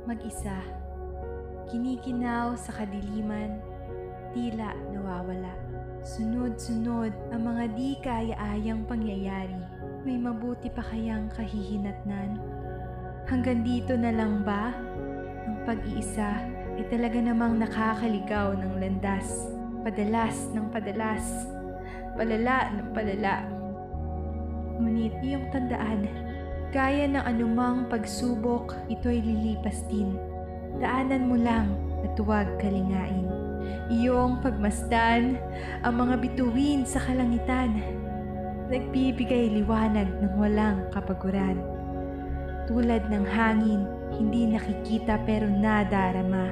Mag-isa, kinikinaw sa kadiliman, tila nawawala. Sunod-sunod ang mga di kaya-ayang pangyayari. May mabuti pa kayang kahihinatnan? Hanggang dito na lang ba? Ang pag-iisa ay talaga namang nakakaligaw ng landas. Padalas ng padalas, palala ng palala. Ngunit iyong tandaan, gaya ng anumang pagsubok, ito'y lilipas din. Daanan mo lang at huwag kalingain. Iyong pagmasdan ang mga bituin sa kalangitan. Nagbibigay liwanag ng walang kapaguran. Tulad ng hangin, hindi nakikita pero nadarama.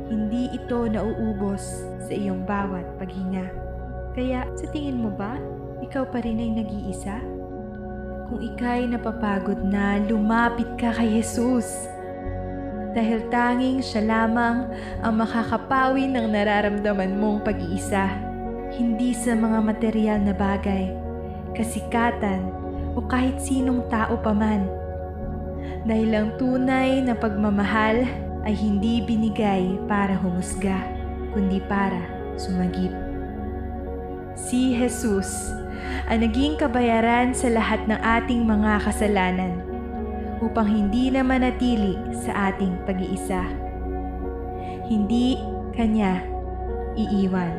Hindi ito nauubos sa iyong bawat paghinga. Kaya sa tingin mo ba, ikaw pa rin ay nag-iisa? Kung ika'y napapagod na, lumapit ka kay Jesus. Dahil tanging siya lamang ang makakapawi ng nararamdaman mong pag-iisa. Hindi sa mga material na bagay, kasikatan o kahit sinong tao paman. Dahil ang tunay na pagmamahal ay hindi binigay para humusga, kundi para sumagip. Si Jesus ang naging kabayaran sa lahat ng ating mga kasalanan upang hindi na manatili sa ating pag-iisa. Hindi Kanya iiwan.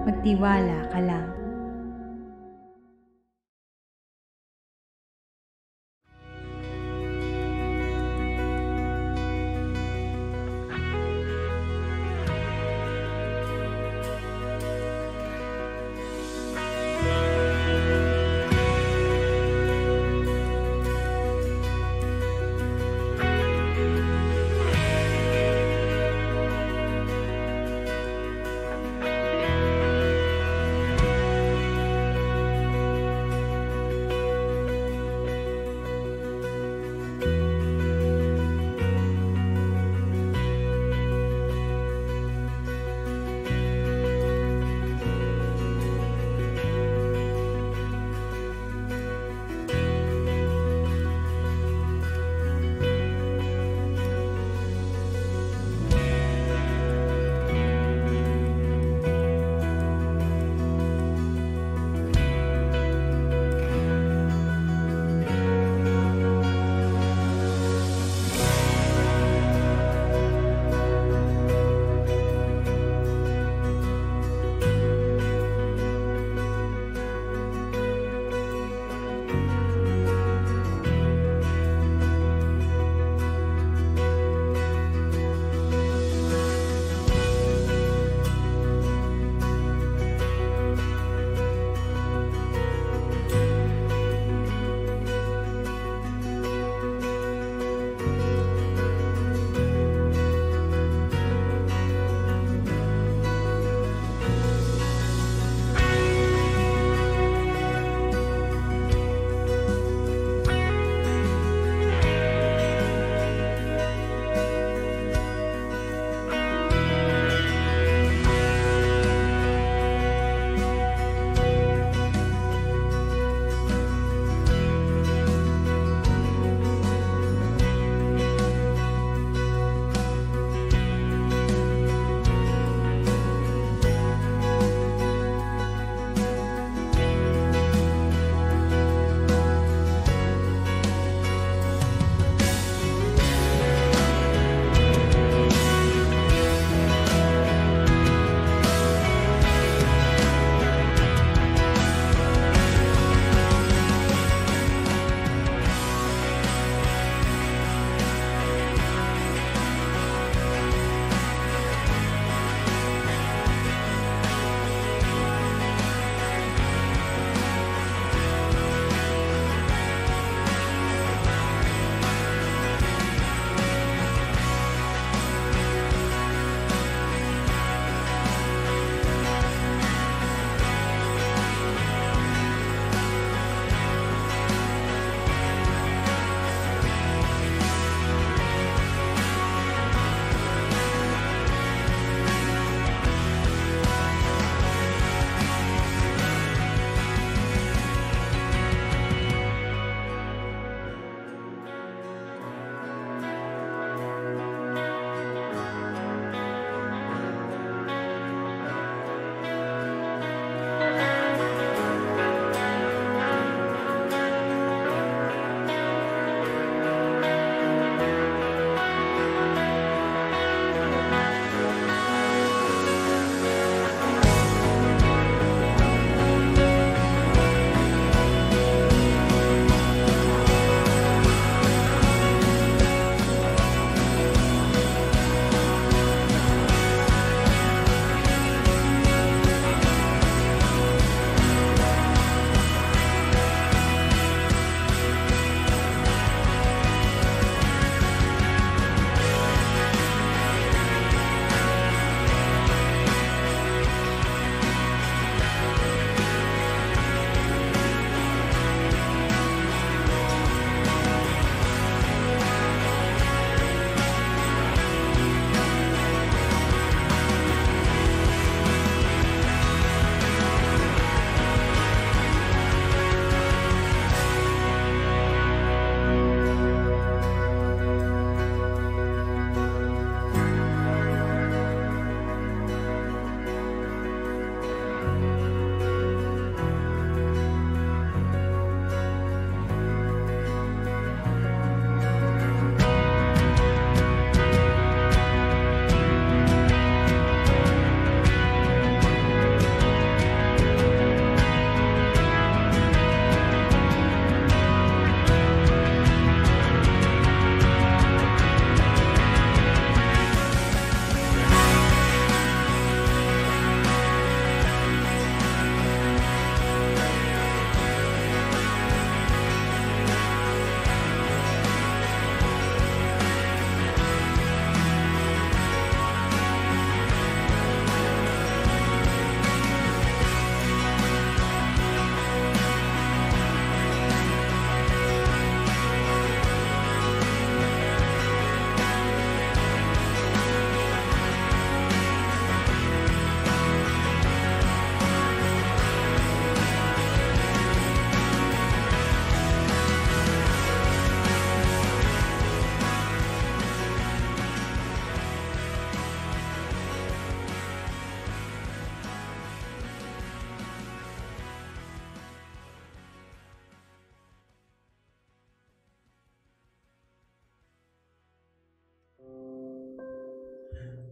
Magtiwala ka lang.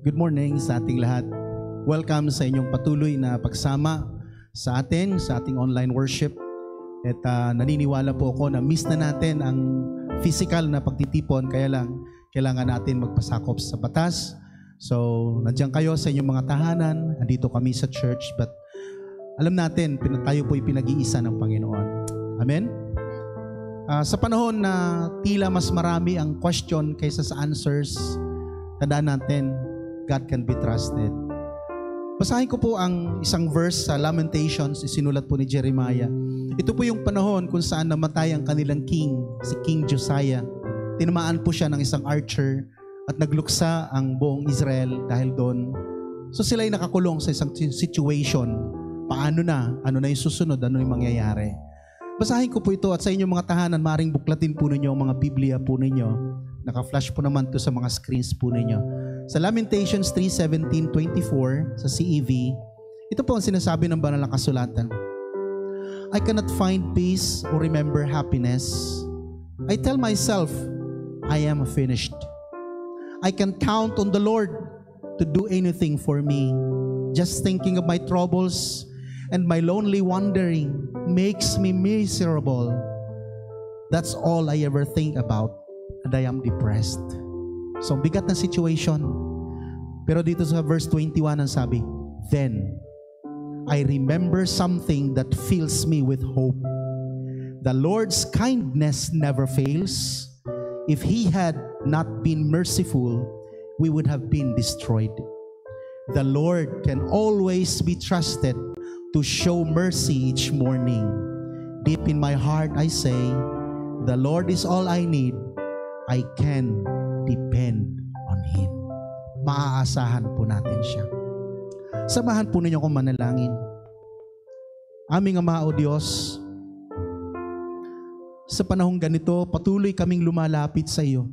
Good morning sa ating lahat. Welcome sa inyong patuloy na pagsama sa ating online worship. At naniniwala po ako na miss na natin ang physical na pagtitipon, kaya lang kailangan natin magpasakop sa batas. So, nandiyan kayo sa inyong mga tahanan, andito kami sa church, but alam natin, tayo po'y pinag-iisa ng Panginoon. Amen? Sa panahon na tila mas marami ang question kaysa sa answers, tandaan natin, God can be trusted. Basahin ko po ang isang verse sa Lamentations, isinulat po ni Jeremiah. Ito po yung panahon kung saan namatay ang kanilang king, si King Josiah. Tinamaan po siya ng isang archer at nagluksa ang buong Israel dahil doon. So sila ay nakakulong sa isang situation. Paano na? Ano na yung susunod? Ano yung mangyayari? Basahin ko po ito at sa inyong mga tahanan, maring buklatin po ninyo ang mga Biblia po ninyo. Naka-flash po naman to sa mga screens po ninyo. Sa Lamentations 3:17-24 sa CEV, ito po ang sinasabi ng banal na kasulatan. I cannot find peace or remember happiness. I tell myself, I am finished. I can count on the Lord to do anything for me. Just thinking of my troubles and my lonely wandering makes me miserable. That's all I ever think about, and I am depressed. So, bigat na situation. Pero dito sa verse 21 ang sabi, then I remember something that fills me with hope. The Lord's kindness never fails. If He had not been merciful, we would have been destroyed. The Lord can always be trusted to show mercy each morning. Deep in my heart I say, the Lord is all I need. I can depend on Him. Maaasahan po natin siya. Samahan po ninyo kong manalangin. Aming Ama o Diyos, sa panahong ganito, patuloy kaming lumalapit sa iyo.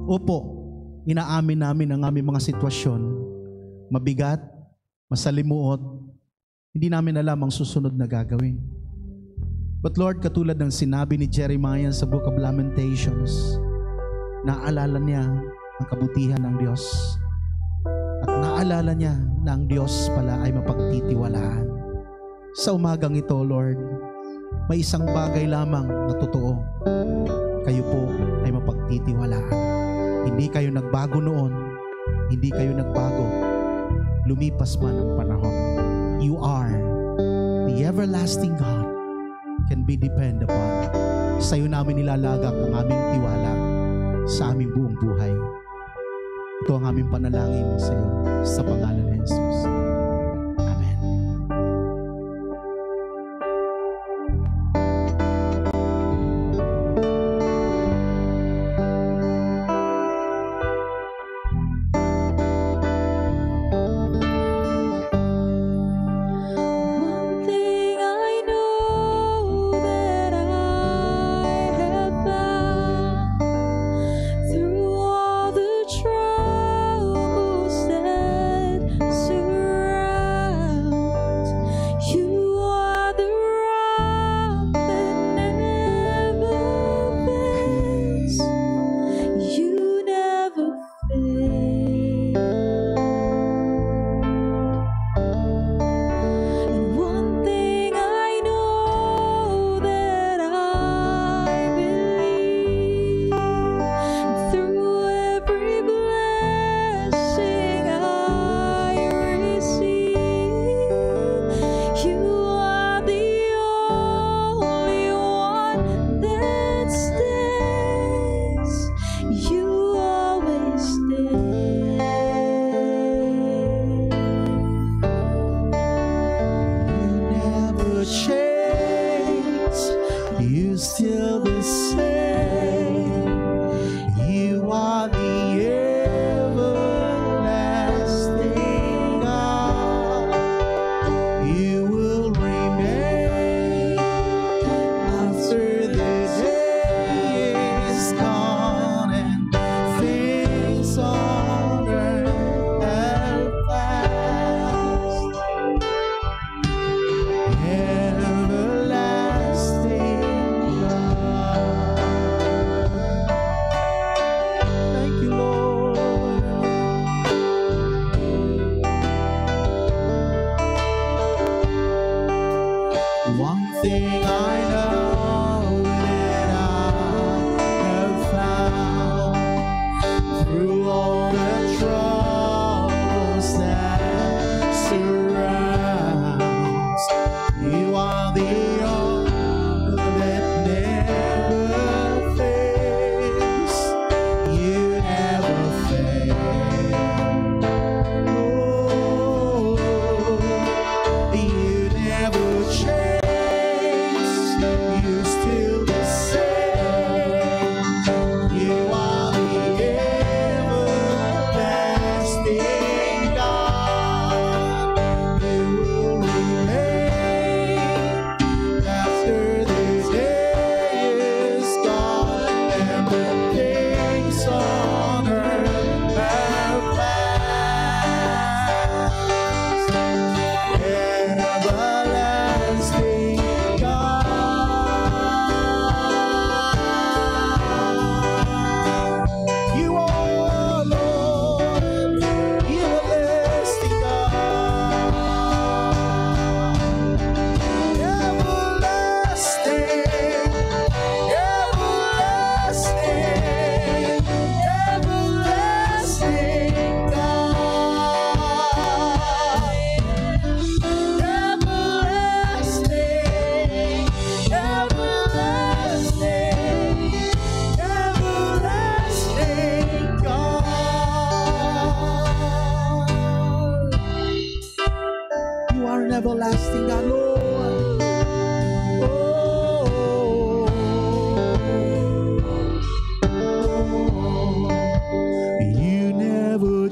Opo, inaamin namin ang aming mga sitwasyon. Mabigat, masalimuot, hindi namin alam ang susunod na gagawin. But Lord, katulad ng sinabi ni Jeremiah sa Book of Lamentations, naalala niya ang kabutihan ng Diyos. At naalala niya na ang Diyos pala ay mapagtitiwalaan. Sa umagang ito, Lord, may isang bagay lamang na totoo. Kayo po ay mapagtitiwalaan. Hindi kayo nagbago noon, hindi kayo nagbago. Lumipas man ang panahon. You are the everlasting God, can be depended upon. Sa iyo namin nilalagak ang aming tiwala sa aming buong buhay. Ito ang aming panalangin sa iyo sa pangalan ni Jesus. Amen. Through all the troubles that surround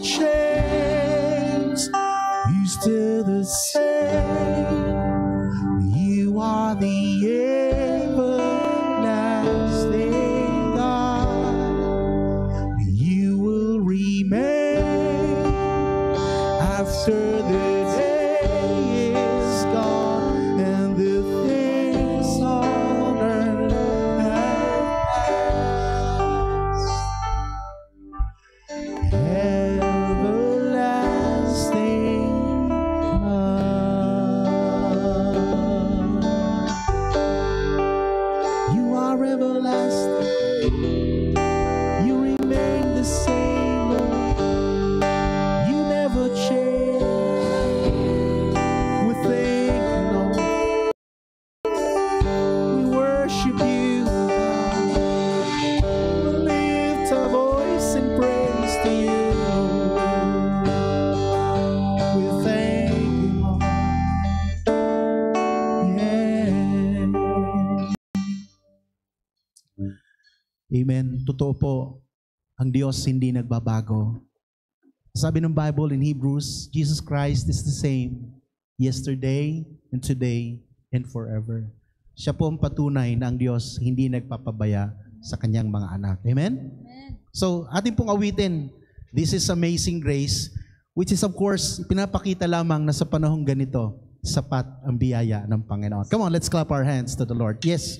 changed. You're still the same. You are the everlasting God. You will remain after the day is gone and the things on earth have passed. Everlasting God. You are everlasting. You remain the same, Lord. You never change. We thank you, Lord. We worship you, God. We lift our voice in praise to you. We thank you, Lord. Yeah. Amen. Totoo po, ang Diyos hindi nagbabago. Sabi ng Bible in Hebrews, Jesus Christ is the same yesterday and today and forever. Siya po ang patunay na ang Diyos hindi nagpapabaya sa kanyang mga anak. Amen? So, atin pong awitin, this is Amazing Grace, which is of course, pinapakita lamang na sa panahong ganito, sapat ang biyaya ng Panginoon. Come on, let's clap our hands to the Lord. Yes.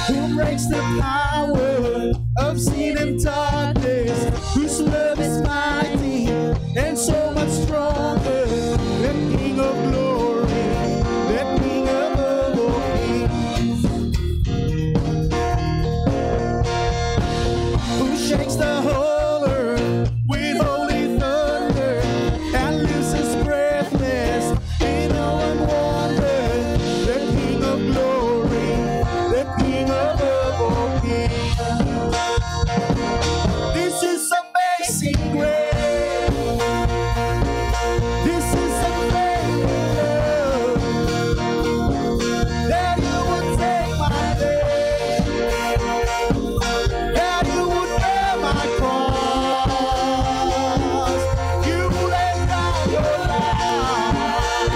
Who breaks the power of sin and darkness, whose love is mighty and so much stronger, the King of glory, the King above all kings, who shakes the whole earth with holy thunder and loses breathless in awe and wonder, the King of glory, the King above all kings. This is amazing grace. This is amazing love, that you would take my place, that you would bear my cross, you laid down your life,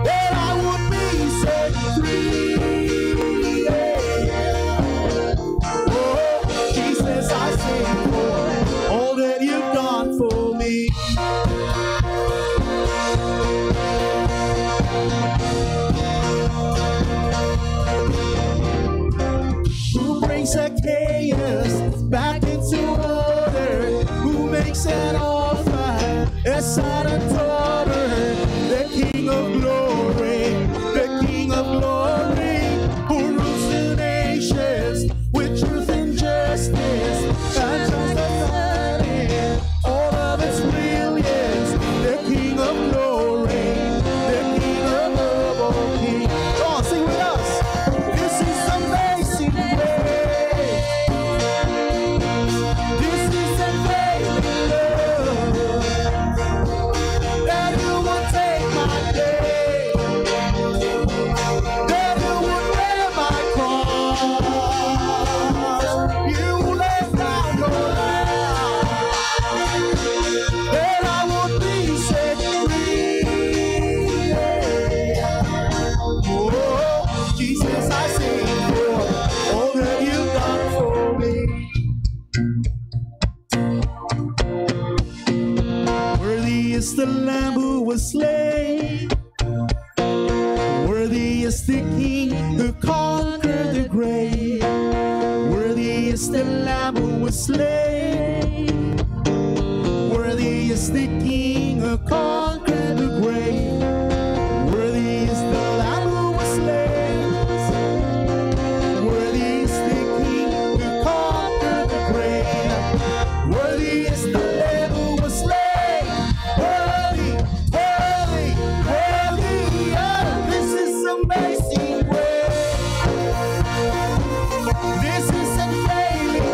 that I would be set free. Oh, Jesus, I sing for all that you've done for me. Who brings a chaos back into order? Who makes an offer, a son and daughter? The King of glory, the King of glory, who rules the nations with truth and justice, and justice all of its brilliance. The King of glory, the King above all kings. Come on, sing with us. This is amazing grace. This is unfailing love, that you would take my day, that you would bear my cross, you laid down your life, that I would be set free. Oh, Jesus, I sing for all that you've done for me. Worthy is the Lamb who was slain. Worthy is the King who conquered the grave. Worthy is the Lamb who was slain. Worthy is the King who conquered the grave. Worthy is the Lamb who was slain. Worthy is the King who conquered the grave. Worthy is the Lamb who was slain. Worthy, worthy, worthy. Oh, this is amazing grace. This is unfailing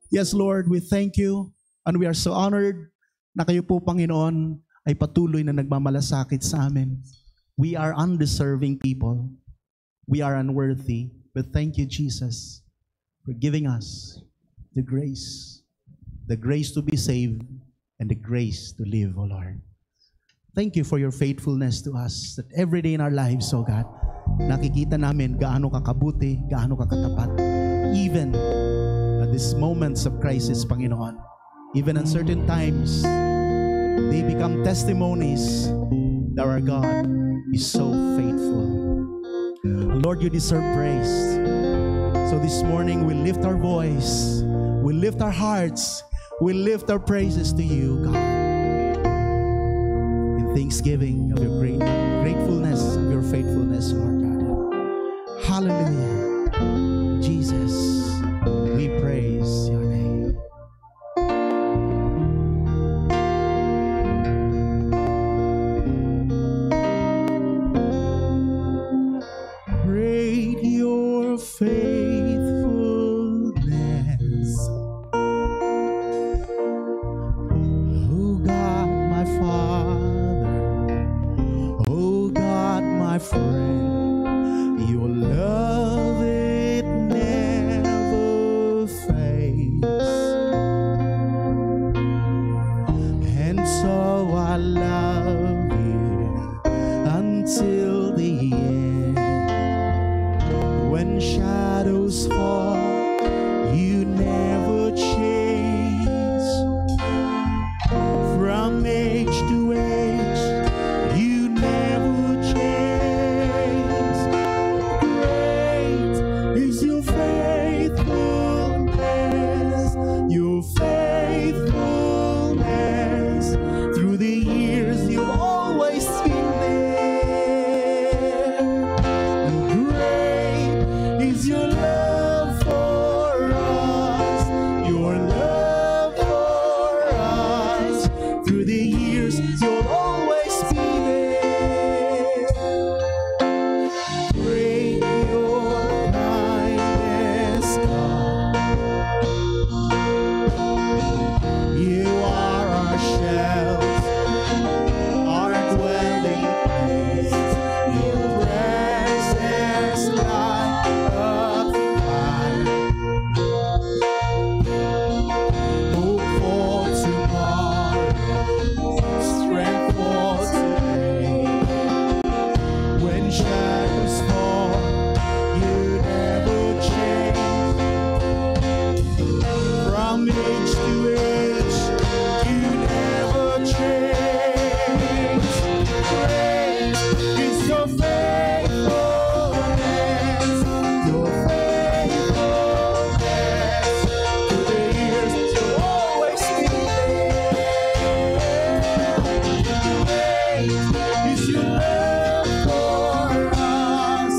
Yes, Lord, we thank you and we are so honored na kayo po, Panginoon, ay patuloy na nagmamalasakit sa amin. We are undeserving people. We are unworthy. But thank you, Jesus, for giving us the grace to be saved and the grace to live, O Lord. Thank you for your faithfulness to us, that every day in our lives, O God, nakikita namin gaano ka kabuti, gaano ka katapat. Even at these moments of crisis, Panginoon, even in certain times, they become testimonies that our God is so faithful. Lord, you deserve praise. So this morning, we lift our voice, we lift our hearts, we lift our praises to you, God. In thanksgiving of your gratefulness, of your faithfulness, Lord God. Hallelujah. Jesus, we praise your name. Great your faithfulness, oh God, my Father, oh God, my friend, your love it never fades, and so I love you until the end. When shadows fall, you never change. From age to age, you never change. Great is your faithfulness, your faithfulness. Through the years, you've always been there. Great is your love for us, your love for us. Through the years, you'll always be there. Great your kindness, God. You are our shelter, our dwelling place. Your presence like a fire. Hope for tomorrow, strength for today. When shadows fall, you never change. From age to age, you never change. Great is your faithfulness, your faithfulness. Through the years, you'll always be there. Great is your love for us,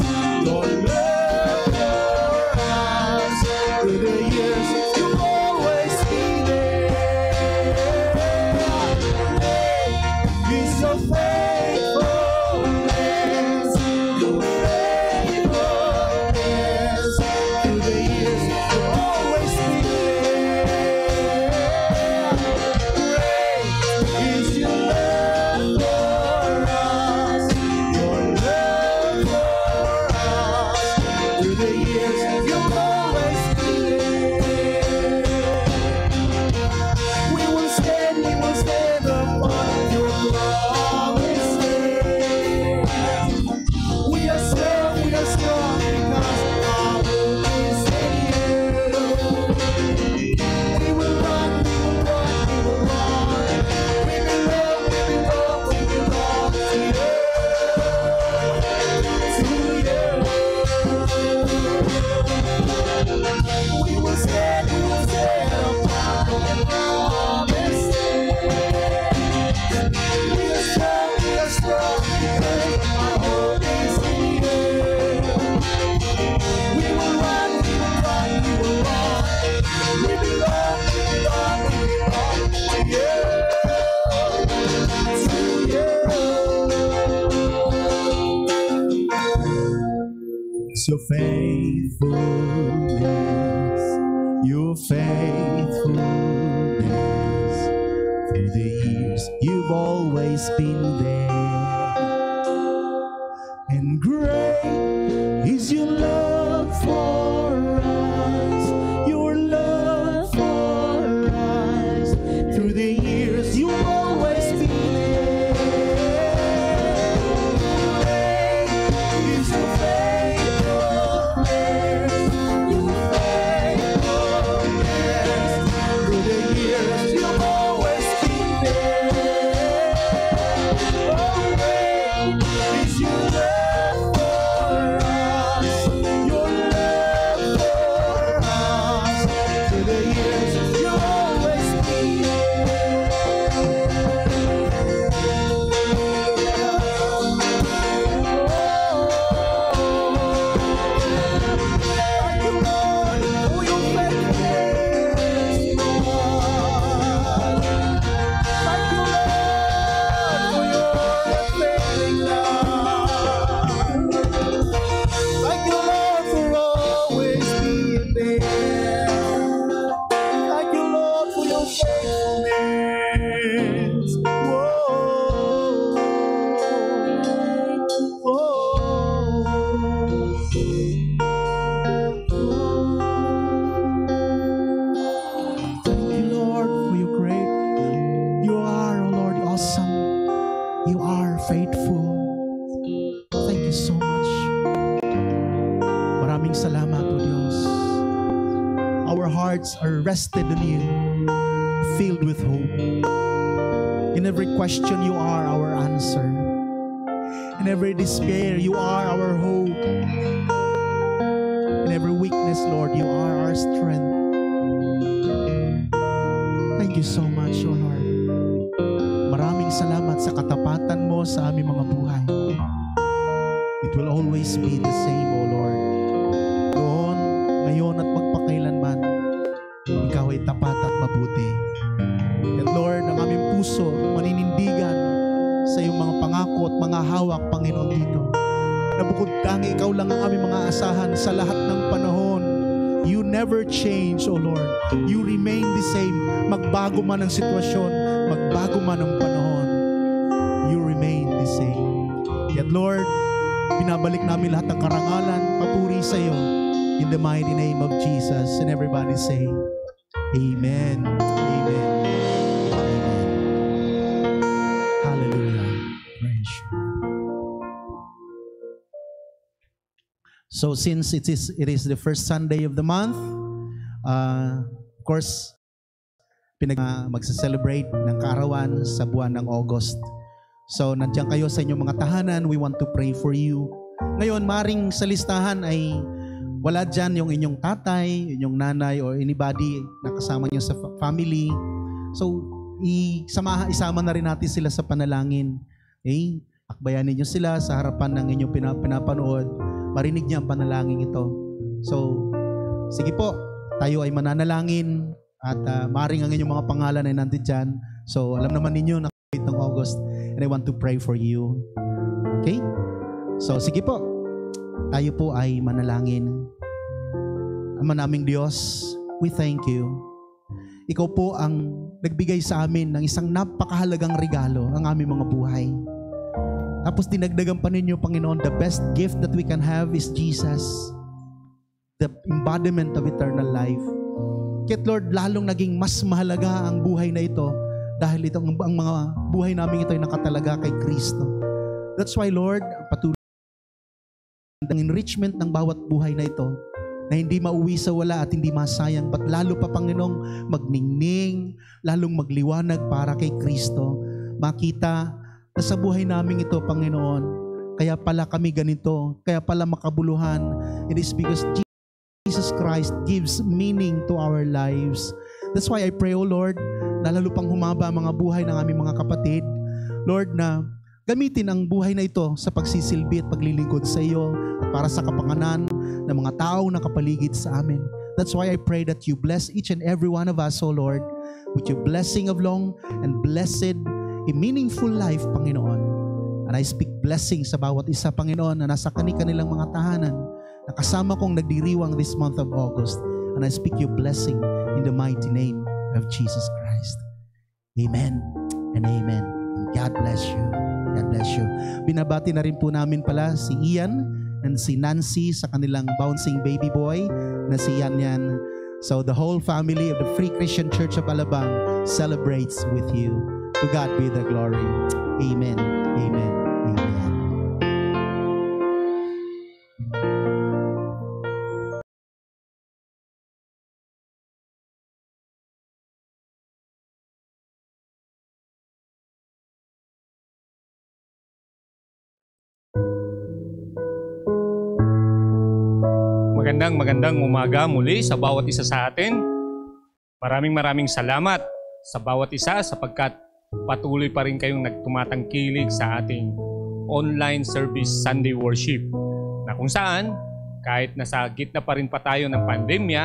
your faithfulness, your faithfulness. Through the years, you've always been there. And great is your love for us, your love for us. Through the years, you've always been there. Great is your faithfulness, your faithfulness. Through the years, you've always been there. Oh, great is your love for us, your love for us. Through the years, you've always been Thank you, Lord, for always being there. Thank you, Lord, for your faithfulness. Whoa. Thank you, Lord, for your great. You are, oh Lord, awesome. You are faithful. Thank you so much. Maraming salamat, O Diyos. Our hearts are rested in you, filled with hope. In every question, you are our answer. In every despair, you are our hope. In every weakness, Lord, you are our strength. Thank you so much, O Lord. Maraming salamat sa katapatan mo sa aming mga buhay. It will always be the same, O Lord. Noon, ngayon at magpakailanman, ikaw ay tapat at mabuti. At Lord, ang aming puso maninindigan sa iyong mga pangako at mga hawak, Panginoon, dito. Na bukod tangi, ikaw lang ang aming mga asahan sa lahat ng panahon. You never change, O Lord. You remain the same. Magbago man ang sitwasyon, magbago man ang panahon, you remain the same. Yet Lord, binabalik namin lahat ng karangalan, papuri sa iyo, in the mighty name of Jesus. And everybody say, Amen. Amen. Amen. Hallelujah. Praise you. So since it is the first Sunday of the month, of course, magsa-celebrate ng kaarawan sa buwan ng August. So nandiyan kayo sa inyong mga tahanan, we want to pray for you. Ngayon, maring sa listahan ay wala dyan yung inyong tatay, inyong nanay, or anybody na kasama nyo sa family. So isama na rin natin sila sa panalangin. Okay? Akbayanin nyo sila sa harapan ng inyong pinapanood. Marinig niya ang panalangin ito. So sige po, tayo ay mananalangin. At maaaring ang inyong mga pangalan ay nandun dyan. So alam naman ninyo na ng August, and I want to pray for you. Okay? So sige po, tayo po ay manalangin. Ama naming Diyos, we thank you. Ikaw po ang nagbigay sa amin ng isang napakahalagang regalo, ang aming mga buhay. Tapos dinagdagan pa ninyo, Panginoon, the best gift that we can have is Jesus, the embodiment of eternal life. Kaya Lord, lalong naging mas mahalaga ang buhay na ito dahil ang mga buhay namin ito ay nakatalaga kay Kristo. That's why, Lord, patuloy ang enrichment ng bawat buhay na ito na hindi mauwi sa wala at hindi masayang, but lalo pa, Panginoong, magningning, lalong magliwanag para kay Kristo. Makita na sa buhay namin ito, Panginoon, kaya pala kami ganito, kaya pala makabuluhan. It is because Jesus Christ gives meaning to our lives. That's why I pray, O Lord, na lalo pang humaba ang mga buhay ng aming mga kapatid. Lord, na gamitin ang buhay na ito sa pagsisilbi at paglilingkod sa iyo at para sa kapanganan ng mga tao na kapaligid sa amin. That's why I pray that you bless each and every one of us, O Lord, with your blessing of long and blessed, a meaningful life, Panginoon. And I speak blessing sa bawat isa, Panginoon, na nasa kanilang mga tahanan, na kasama kong nagdiriwang this month of August. And I speak your blessing in the mighty name of Jesus Christ. Amen and amen. God bless you. God bless you. Binabati na rin po namin pala si Ian and si Nancy sa kanilang bouncing baby boy na si Yan. So the whole family of the Free Christian Church of Alabang celebrates with you. To God be the glory. Amen. Amen. Amen. Magandang umaga muli sa bawat isa sa atin. Maraming salamat sa bawat isa sapagkat patuloy pa rin kayong nagtumatangkilik sa ating online service Sunday worship na kung saan kahit nasa gitna pa rin pa tayo ng pandemya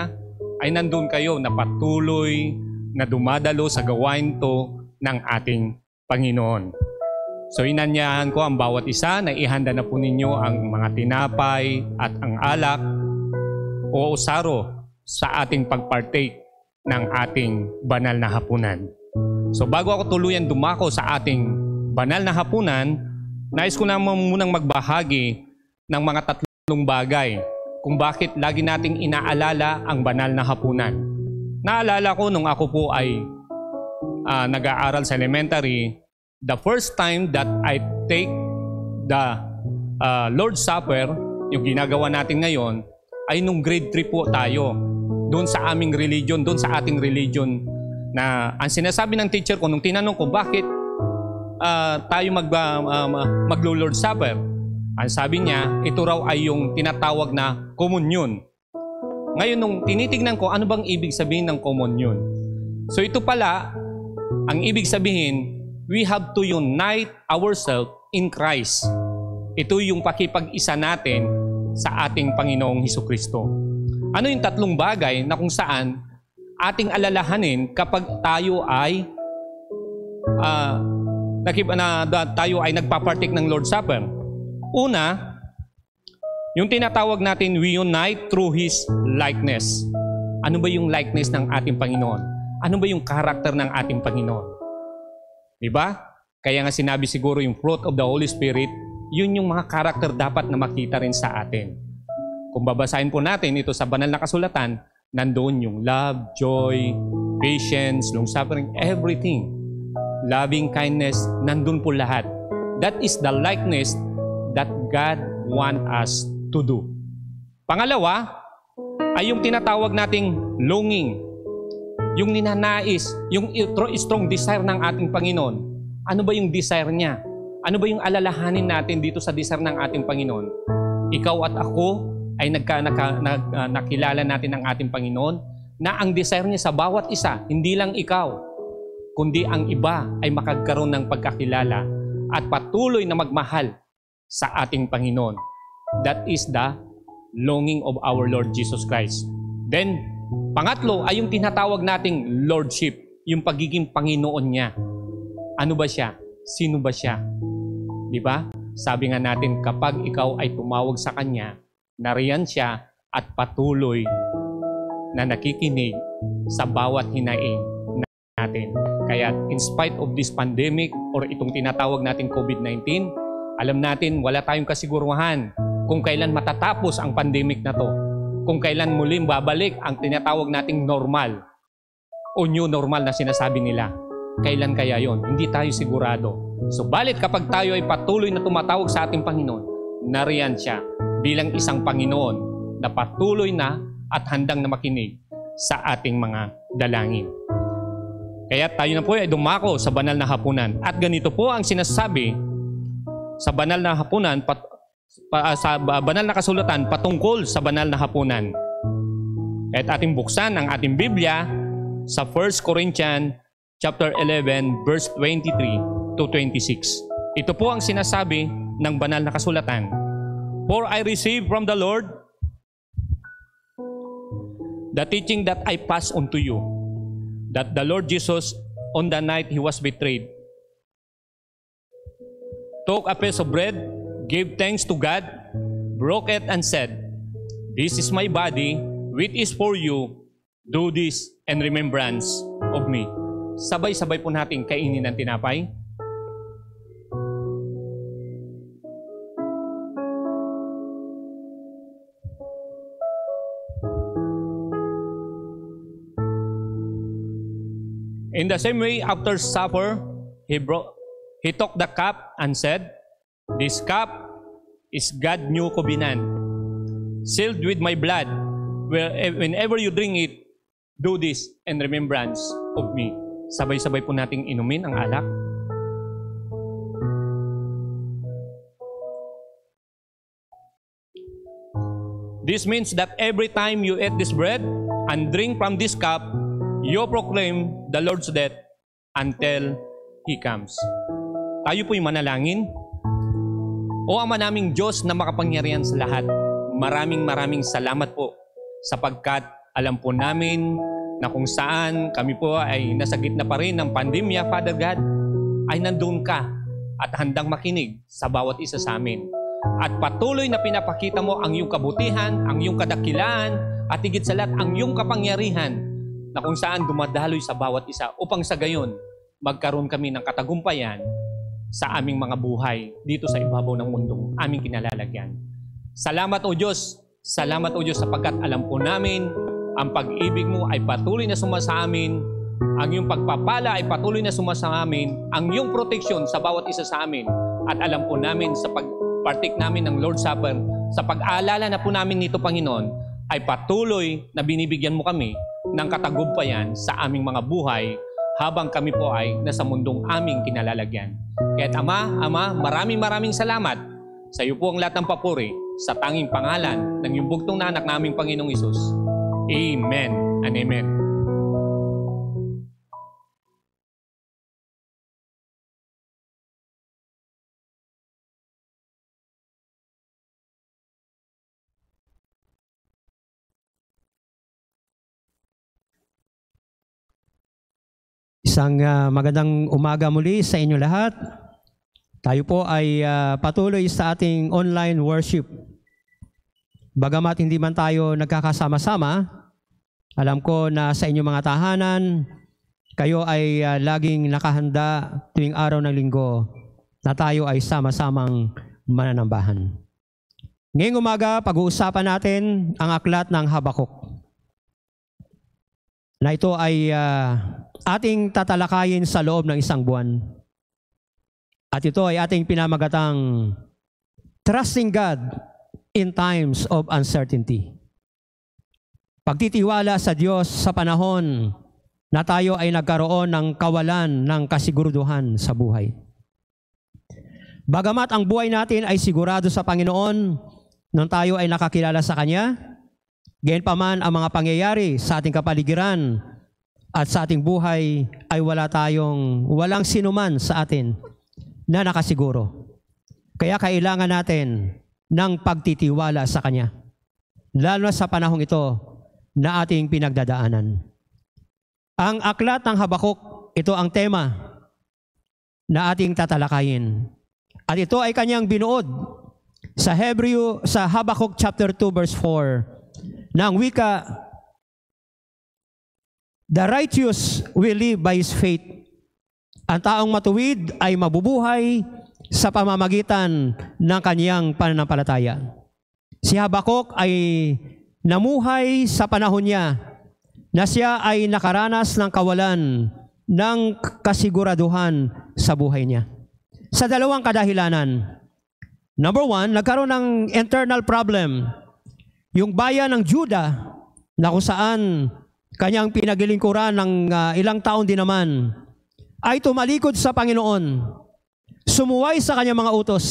ay nandun kayo na patuloy na dumadalo sa gawain to ng ating Panginoon. So inanyahan ko ang bawat isa na ihanda na po ninyo ang mga tinapay at ang alak o usaro sa ating pagpartake ng ating banal na hapunan. So bago ako tuluyan dumako sa ating banal na hapunan, nais ko naman munang magbahagi ng mga tatlong bagay kung bakit lagi nating inaalala ang banal na hapunan. Naalala ko nung ako po ay nag-aaral sa elementary, the first time that I take the Lord's Supper, yung ginagawa natin ngayon, ay nung grade 3 po tayo. Doon sa aming religion, doon sa ating religion, na ang sinasabi ng teacher ko, nung tinanong ko bakit tayo maglo-Lord's Supper, ang sabi niya, ito raw ay yung tinatawag na komunyon. Ngayon, nung tinitignan ko, ano bang ibig sabihin ng komunyon? So ito pala, ang ibig sabihin, we have to unite ourselves in Christ. Ito yung pakipag-isa natin sa ating Panginoong Hesukristo. Ano yung tatlong bagay na kung saan ating alalahanin kapag tayo ay tayo ay nagpapartake ng Lord's Supper? Una, yung tinatawag natin, we unite through His likeness. Ano ba yung likeness ng ating Panginoon? Ano ba yung karakter ng ating Panginoon? Diba? Kaya nga sinabi siguro yung fruit of the Holy Spirit, yun yung mga karakter dapat na makita rin sa atin. Kung babasahin po natin ito sa banal na kasulatan, nandoon yung love, joy, patience, long-suffering, everything. Loving kindness, nandun po lahat. That is the likeness that God wants us to do. Pangalawa, ay yung tinatawag nating longing. Yung ninanais, yung strong desire ng ating Panginoon. Ano ba yung desire niya? Ano ba yung alalahanin natin dito sa desire ng ating Panginoon? Ikaw at ako ay nakilala natin ng ating Panginoon na ang desire niya sa bawat isa, hindi lang ikaw, kundi ang iba ay makagkaroon ng pagkakilala at patuloy na magmahal sa ating Panginoon. That is the longing of our Lord Jesus Christ. Then, pangatlo ay yung tinatawag nating Lordship, yung pagiging Panginoon niya. Ano ba siya? Sino ba siya? Diba? Sabi nga natin, kapag ikaw ay tumawag sa Kanya, nariyan siya at patuloy na nakikinig sa bawat hinaing natin. Kaya in spite of this pandemic or itong tinatawag natin COVID-19, alam natin wala tayong kasiguruhan kung kailan matatapos ang pandemic na to. Kung kailan muling babalik ang tinatawag nating normal o new normal na sinasabi nila. Kailan kaya yon? Hindi tayo sigurado. So balit kapag tayo ay patuloy na tumatawag sa ating Panginoon, nariyan siya bilang isang Panginoon na patuloy na at handang na makinig sa ating mga dalangin. Kaya tayo na po ay dumako sa banal na hapunan. At ganito po ang sinasabi sa banal na hapunan, sa banal na kasulatan patungkol sa banal na hapunan. At ating buksan ang ating Biblia sa 1 Corinthians chapter 11 verse 23 to 26. Ito po ang sinasabi ng banal na kasulatan. For I received from the Lord the teaching that I pass on to you, that the Lord Jesus, on the night He was betrayed, took a piece of bread, gave thanks to God, broke it and said, This is my body, which is for you. Do this in remembrance of me. Sabay-sabay po natin kainin ng tinapay. In the same way, after supper, he took the cup and said, "This cup is God's new covenant, sealed with my blood. Whenever you drink it, do this in remembrance of me." Sabay-sabay po nating inumin ang alak. This means that every time you eat this bread and drink from this cup, you proclaim the Lord's death until He comes. Tayo po'y manalangin. O Ama naming Diyos na makapangyarihan sa lahat, maraming salamat po sapagkat alam po namin na kung saan kami po ay nasa gitna pa rin ng pandemya, Father God, ay nandun ka at handang makinig sa bawat isa sa amin. At patuloy na pinapakita mo ang iyong kabutihan, ang iyong kadakilaan, at higit sa lahat ang iyong kapangyarihan na kung saan dumadaloy sa bawat isa upang sa gayon magkaroon kami ng katagumpayan sa aming mga buhay dito sa ibabaw ng mundong aming kinalalagyan. Salamat o Diyos sapagkat alam po namin ang pag-ibig mo ay patuloy na sumasa amin, ang iyong pagpapala ay patuloy na sumasa amin, ang iyong proteksyon sa bawat isa sa amin, at alam po namin sa pag-partake namin ng Lord's Supper, sa pag-aalala na po namin nito, Panginoon, ay patuloy na binibigyan mo kami ng katagumpayan sa aming mga buhay habang kami po ay nasa mundong aming kinalalagyan. Kaya't Ama, maraming salamat. Sa iyo po ang lahat ng papuri sa tanging pangalan ng iyong bugtong na anak naming Panginoong Isus. Amen and amen. Isang magandang umaga muli sa inyo lahat. Tayo po ay patuloy sa ating online worship. Bagamat hindi man tayo nagkakasama-sama, alam ko na sa inyong mga tahanan, kayo ay laging nakahanda tuwing araw ng linggo na tayo ay sama-samang mananambahan. Ngayong umaga, pag-uusapan natin ang aklat ng Habakuk. Na ito ay ating tatalakayin sa loob ng isang buwan. At ito ay ating pinamagatang Trusting God in Times of Uncertainty. Pagtitiwala sa Diyos sa panahon na tayo ay nagkaroon ng kawalan ng kasiguruduhan sa buhay. Bagamat ang buhay natin ay sigurado sa Panginoon nung tayo ay nakakilala sa Kanya, gayunpaman ang mga pangyayari sa ating kapaligiran at sa ating buhay ay walang sinuman sa atin na nakasiguro. Kaya kailangan natin ng pagtitiwala sa Kanya, lalo sa panahong ito na ating pinagdadaanan. Ang aklat ng Habakuk, ito ang tema na ating tatalakayin. At ito ay kanyang binuod sa Habakuk chapter 2 verse 4 na ang wika, "The righteous will live by his faith." Ang taong matuwid ay mabubuhay sa pamamagitan ng kaniyang pananampalataya. Si Habakuk ay namuhay sa panahon niya na siya ay nakaranas ng kawalan ng kasiguraduhan sa buhay niya. Sa dalawang kadahilanan. Number one, nagkaroon ng internal problem. Yung bayan ng Juda na kung saan kanyang pinagilingkuran ng ilang taon din naman ay tumalikod sa Panginoon. Sumuway sa kanyang mga utos.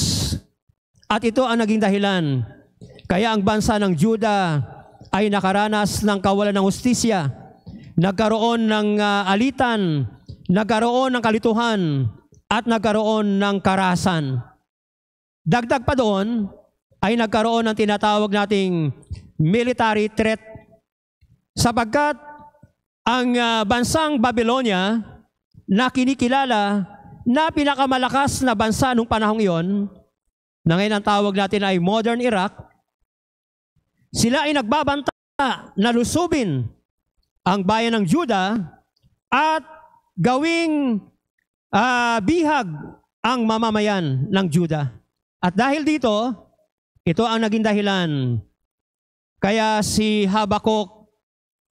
At ito ang naging dahilan. Kaya ang bansa ng Juda ay nakaranas ng kawalan ng hustisya, nagkaroon ng alitan, nagkaroon ng kalituhan, at nagkaroon ng karahasan. Dagdag pa doon, ay nagkaroon ng tinatawag nating military threat. Sapagkat ang bansang Babylonia na kinikilala na pinakamalakas na bansa nung panahong iyon, na ngayon ang tawag natin ay modern Iraq, Sila ay nagbabanta na lusubin ang bayan ng Juda at gawing bihag ang mamamayan ng Juda. At dahil dito, ito ang naging dahilan. Kaya si Habakuk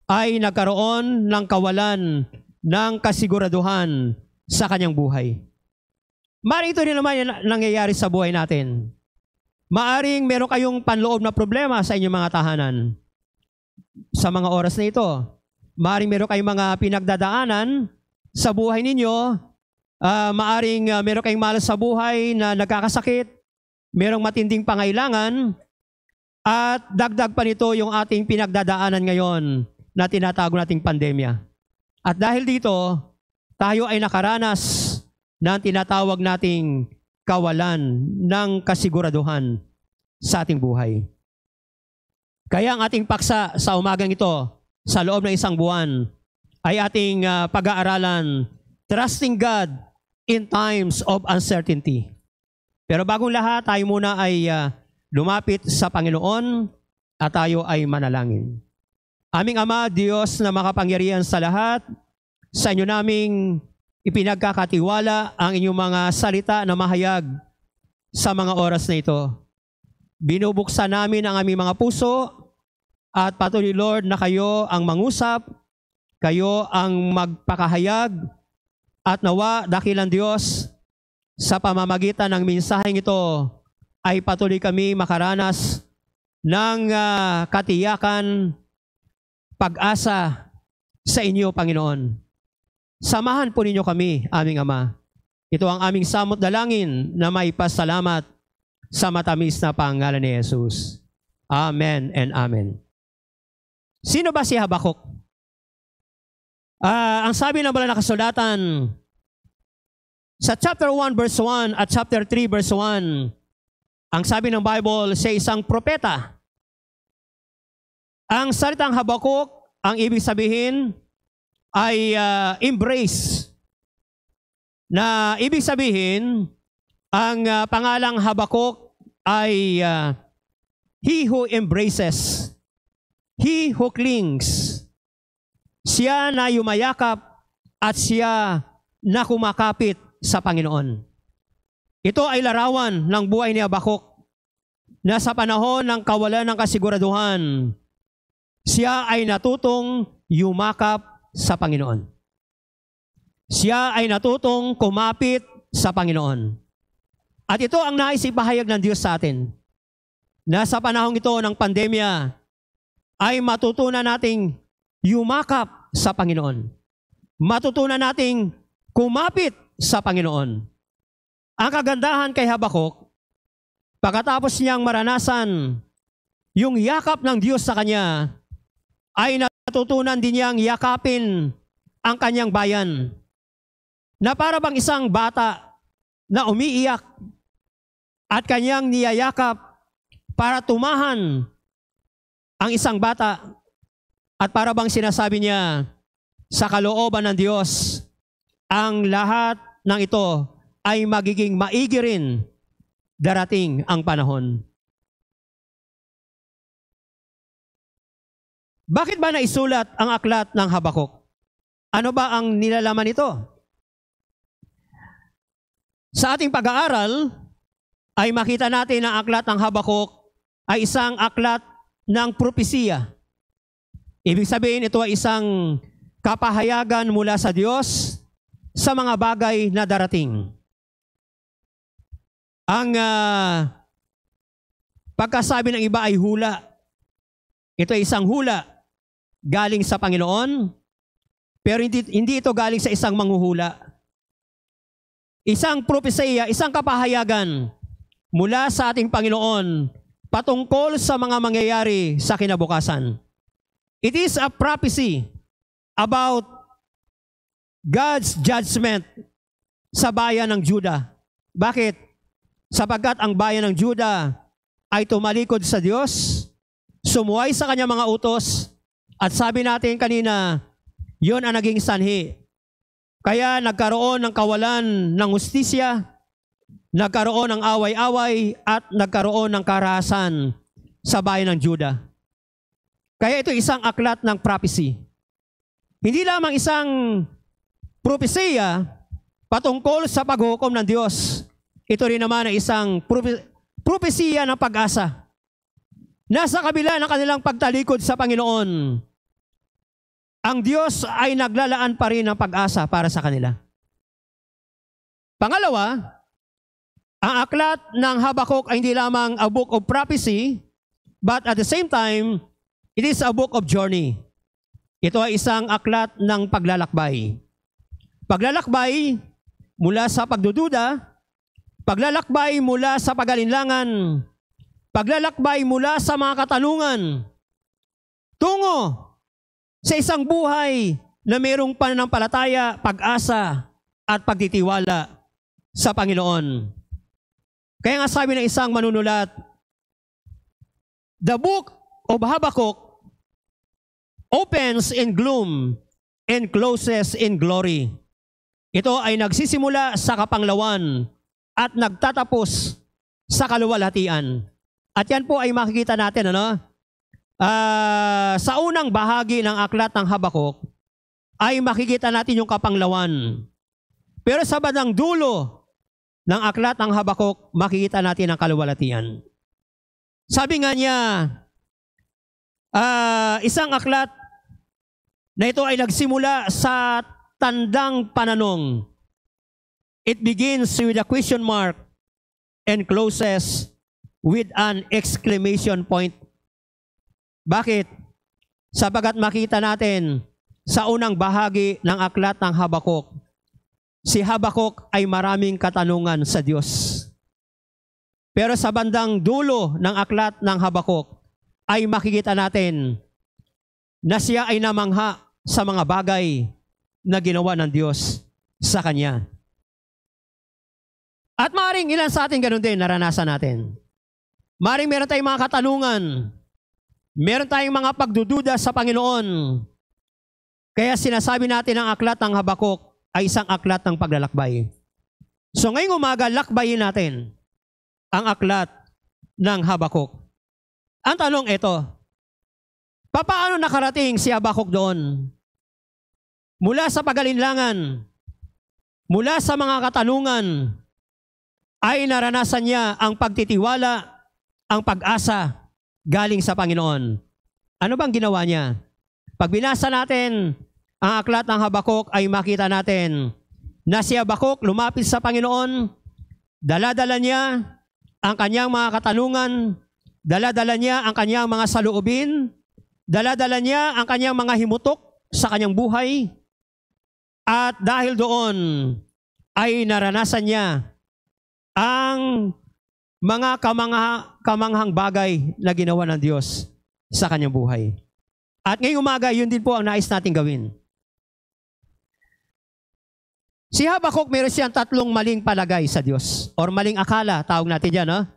ay nagkaroon ng kawalan ng kasiguraduhan sa kanyang buhay. Maaaring ito rin naman yung nangyayari sa buhay natin. Maaring meron kayong panloob na problema sa inyong mga tahanan. Sa mga oras na ito, maaring meron kayong mga pinagdadaanan sa buhay ninyo. Maaring meron kayong malas sa buhay na nagkakasakit, merong matinding pangailangan, at dagdag pa nito yung ating pinagdadaanan ngayon na tinatago nating pandemya. At dahil dito, tayo ay nakaranas ng tinatawag nating kawalan ng kasiguraduhan sa ating buhay. Kaya ang ating paksa sa umagang ito, sa loob ng isang buwan, ay ating pag-aaralan, Trusting God in Times of Uncertainty. Pero bagong lahat, tayo muna ay lumapit sa Panginoon at tayo ay manalangin. Aming Ama, Diyos na makapangyarihan sa lahat, sa inyo naming ipinagkakatiwala ang inyong mga salita na mahayag sa mga oras na ito. Binubuksan namin ang aming mga puso at patuloy, Lord, na kayo ang mangusap, kayo ang magpakahayag, at nawa, dakilang Diyos, sa pamamagitan ng mensaheng ito, ay patuloy kami makaranas ng katiyakan, pag-asa sa inyo, Panginoon. Samahan po ninyo kami, aming Ama. Ito ang aming samot dalangin na may pasalamat sa matamis na pangalan ni Jesus. Amen and amen. Sino ba si Habakuk? Ang sabi ng banal na kasulatan, sa chapter 1 verse 1 at chapter 3 verse 1, ang sabi ng Bible sa isang propeta. Ang salitang Habakuk, ang ibig sabihin ay embrace. Na ibig sabihin, ang pangalang Habakuk ay he who embraces, he who clings. Siya na yumayakap at siya na kumakapit sa Panginoon. Ito ay larawan ng buhay ni Habakuk na sa panahon ng kawalan ng kasiguraduhan, siya ay natutong yumakap sa Panginoon. Siya ay natutong kumapit sa Panginoon. At ito ang nais ipahayag ng Diyos sa atin, na sa panahon ito ng pandemya, ay matutunan nating yumakap sa Panginoon. Matutunan nating kumapit sa Panginoon. Ang kagandahan kay Habakuk, pagkatapos niyang maranasan yung yakap ng Diyos sa kanya, ay natutunan din niyang yakapin ang kanyang bayan. Na para bang isang bata na umiiyak at kanyang niyayakap para tumahan ang isang bata, at para bang sinasabi niya, sa kalooban ng Diyos, ang lahat ng ito ay magiging maigi rin darating ang panahon. Bakit ba naisulat ang aklat ng Habakuk? Ano ba ang nilalaman nito? Sa ating pag-aaral, ay makita natin na ang aklat ng Habakuk ay isang aklat ng propesiya. Ibig sabihin, ito ay isang kapahayagan mula sa Diyos sa mga bagay na darating. Ang pagkasabi ng iba ay hula. Ito ay isang hula galing sa Panginoon, pero hindi ito galing sa isang manghuhula. Isang propesiya, isang kapahayagan mula sa ating Panginoon patungkol sa mga mangyayari sa kinabukasan. It is a prophecy about God's judgment sa bayan ng Juda. Bakit? Sapagkat ang bayan ng Juda ay tumalikod sa Diyos, sumuway sa kanyang mga utos, at sabi natin kanina, yon ang naging sanhi. Kaya nagkaroon ng kawalan ng hustisya, nagkaroon ng away-away, at nagkaroon ng karahasan sa bayan ng Juda. Kaya ito isang aklat ng prophecy. Hindi lamang isang propesya patungkol sa paghukom ng Diyos. Ito rin naman ay isang propesya ng pag-asa. Nasa kabila ng kanilang pagtalikod sa Panginoon, ang Diyos ay naglalaan pa rin ng pag-asa para sa kanila. Pangalawa, ang aklat ng Habakuk ay hindi lamang a book of prophecy, but at the same time, it is a book of journey. Ito ay isang aklat ng paglalakbay. Paglalakbay mula sa pagdududa, paglalakbay mula sa pag-alinlangan, paglalakbay mula sa mga katanungan, tungo sa isang buhay na mayroong pananampalataya, pag-asa, at pagtitiwala sa Panginoon. Kaya nga sabi ng isang manunulat, the book of Habakkuk opens in gloom and closes in glory. Ito ay nagsisimula sa kapanglawan at nagtatapos sa kaluwalhatian. At yan po ay makikita natin, sa unang bahagi ng aklat ng Habakuk, ay makikita natin yung kapanglawan. Pero sa bandang dulo ng aklat ng Habakuk, makikita natin ang kaluwalhatian. Sabi nga niya, isang aklat na ito ay nagsimula sa tandang pananong. It begins with a question mark and closes with an exclamation point. Bakit? Sapagat makita natin sa unang bahagi ng aklat ng Habakuk, si Habakuk ay maraming katanungan sa Diyos. Pero sa bandang dulo ng aklat ng Habakuk ay makikita natin na siya ay namangha sa mga bagay na ginawa ng Diyos sa kanya. At maaaring ilan sa atin ganun din naranasan natin. Maaaring meron tayong mga katanungan, meron tayong mga pagdududa sa Panginoon. Kaya sinasabi natin ang aklat ng Habakuk ay isang aklat ng paglalakbay. So ngayong umaga, lakbayin natin ang aklat ng Habakuk. Ang tanong ito, paano nakarating si Habakuk doon? Mula sa pag-alinlangan, mula sa mga katanungan, ay naranasan niya ang pagtitiwala, ang pag-asa galing sa Panginoon. Ano bang ginawa niya? Pag binasa natin ang aklat ng Habakuk, ay makita natin na si Habakuk lumapit sa Panginoon, dala-dala niya ang kanyang mga katanungan, dala-dala niya ang kanyang mga saloobin, dala-dala niya ang kanyang mga himutok sa kanyang buhay, at dahil doon ay naranasan niya ang mga kamanghang bagay na ginawa ng Diyos sa kanyang buhay. At ngayong umaga, yun din po ang nais natin gawin. Si Habakuk, meron siyang tatlong maling palagay sa Diyos, or maling akala, tawag natin dyan,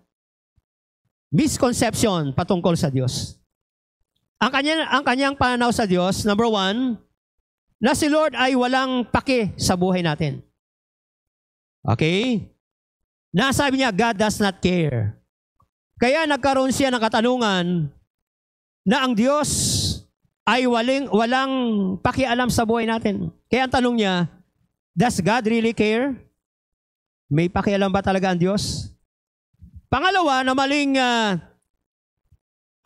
misconception patungkol sa Diyos. Ang kanyang pananaw sa Diyos, number one, na si Lord ay walang pake sa buhay natin. Okay? Nasabi niya, God does not care. Kaya nagkaroon siya ng katanungan na ang Diyos ay walang pakialam sa buhay natin. Kaya ang tanong niya, does God really care? May pakialam ba talaga ang Diyos? Pangalawa, na maling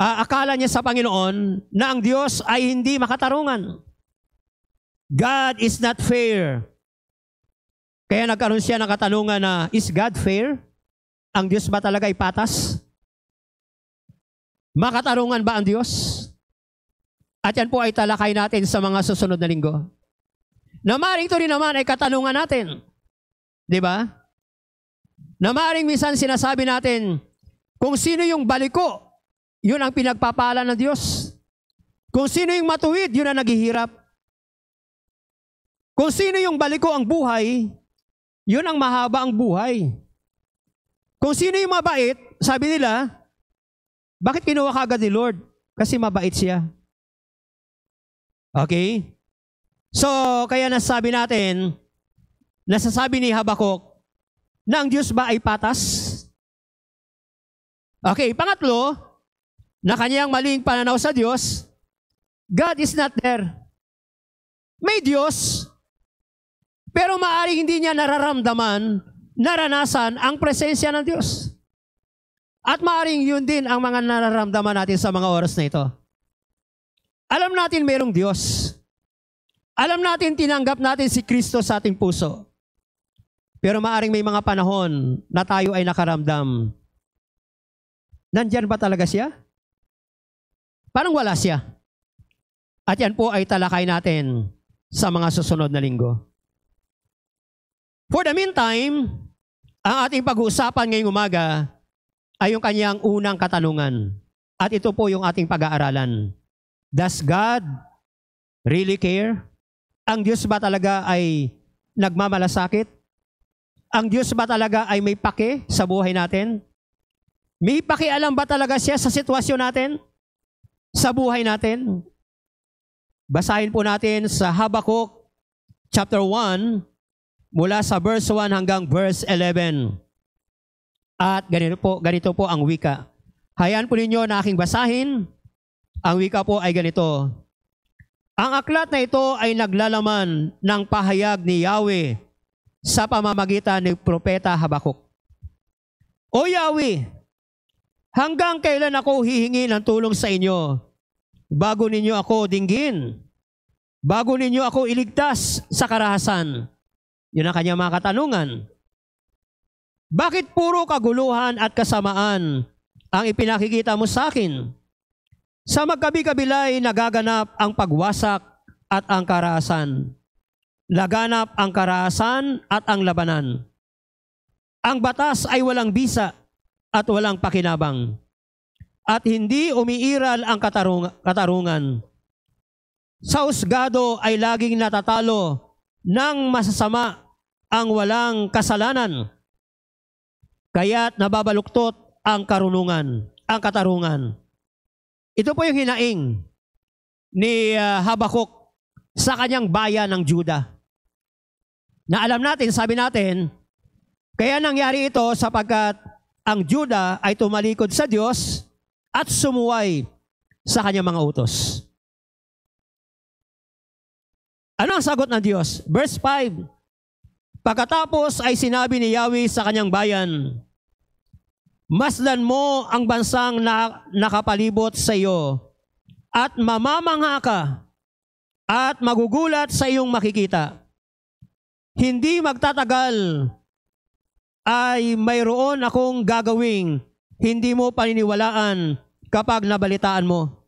akala niya sa Panginoon na ang Diyos ay hindi makatarungan. God is not fair. Kaya nagkaroon siya ng katanungan na, is God fair? Ang Diyos ba talaga ay patas? Makatarungan ba ang Diyos? At yan po ay talakay natin sa mga susunod na linggo. Na maaaring ito rin naman ay katanungan natin. Di ba? Na maaaring minsan sinasabi natin, kung sino yung baliko, yun ang pinagpapala ng Diyos. Kung sino yung matuwid, yun ang naghihirap. Kung sino yung baliko ang buhay, yun ang mahaba ang buhay. Kung sino yung mabait, sabi nila, bakit kinuha kagad ni Lord? Kasi mabait siya. Okay? So, kaya nasasabi ni Habakuk, na ang Diyos ba ay patas? Okay, pangatlo, na kanyang maling pananaw sa Diyos, God is not there. May Diyos, pero maaaring hindi niya nararamdaman, naranasan ang presensya ng Diyos. At maaaring yun din ang mga nararamdaman natin sa mga oras na ito. Alam natin mayroong Diyos. Alam natin tinanggap natin si Kristo sa ating puso. Pero maaaring may mga panahon na tayo ay nakaramdam. Nandyan ba talaga siya? Parang wala siya. At yan po ay talakay natin sa mga susunod na linggo. For the meantime, ang ating pag-uusapan ngayong umaga ay yung kanyang unang katanungan. At ito po yung ating pag-aaralan. Does God really care? Ang Diyos ba talaga ay nagmamalasakit? Ang Diyos ba talaga ay may pake sa buhay natin? May pakialam ba talaga siya sa sitwasyon natin? Sa buhay natin? Basahin po natin sa Habakuk chapter 1 mula sa verse 1 hanggang verse 11. At ganito po ang wika. Hayaan po ninyo na aking basahin. Ang wika po ay ganito. Ang aklat na ito ay naglalaman ng pahayag ni Yahweh sa pamamagitan ni Propeta Habakuk. O Yahweh, hanggang kailan ako hihingi ng tulong sa inyo bago ninyo ako dinggin? Bago ninyo ako iligtas sa karahasan? Yun ang kanyang mga katanungan. Bakit puro kaguluhan at kasamaan ang ipinakikita mo sa akin? Sa magkabi-kabilay nagaganap ang pagwasak at ang karahasan. Laganap ang karahasan at ang labanan. Ang batas ay walang bisa at walang pakinabang. At hindi umiiral ang katarungan. Sa husgado ay laging natatalo ng masasama ang walang kasalanan. Kaya't nababaluktot ang katarungan. Ito po yung hinaing ni Habakuk sa kanyang bayan ng Juda. Na alam natin, sabi natin, kaya nangyari ito sapagkat ang Juda ay tumalikod sa Diyos at sumuway sa kanyang mga utos. Ano ang sagot ng Diyos? Verse 5, pagkatapos ay sinabi ni Yahweh sa kanyang bayan, masdan mo ang bansang nakapalibot sa iyo at mamamangha ka at magugulat sa iyong makikita. Hindi magtatagal ay mayroon akong gagawing hindi mo paniniwalaan kapag nabalitaan mo.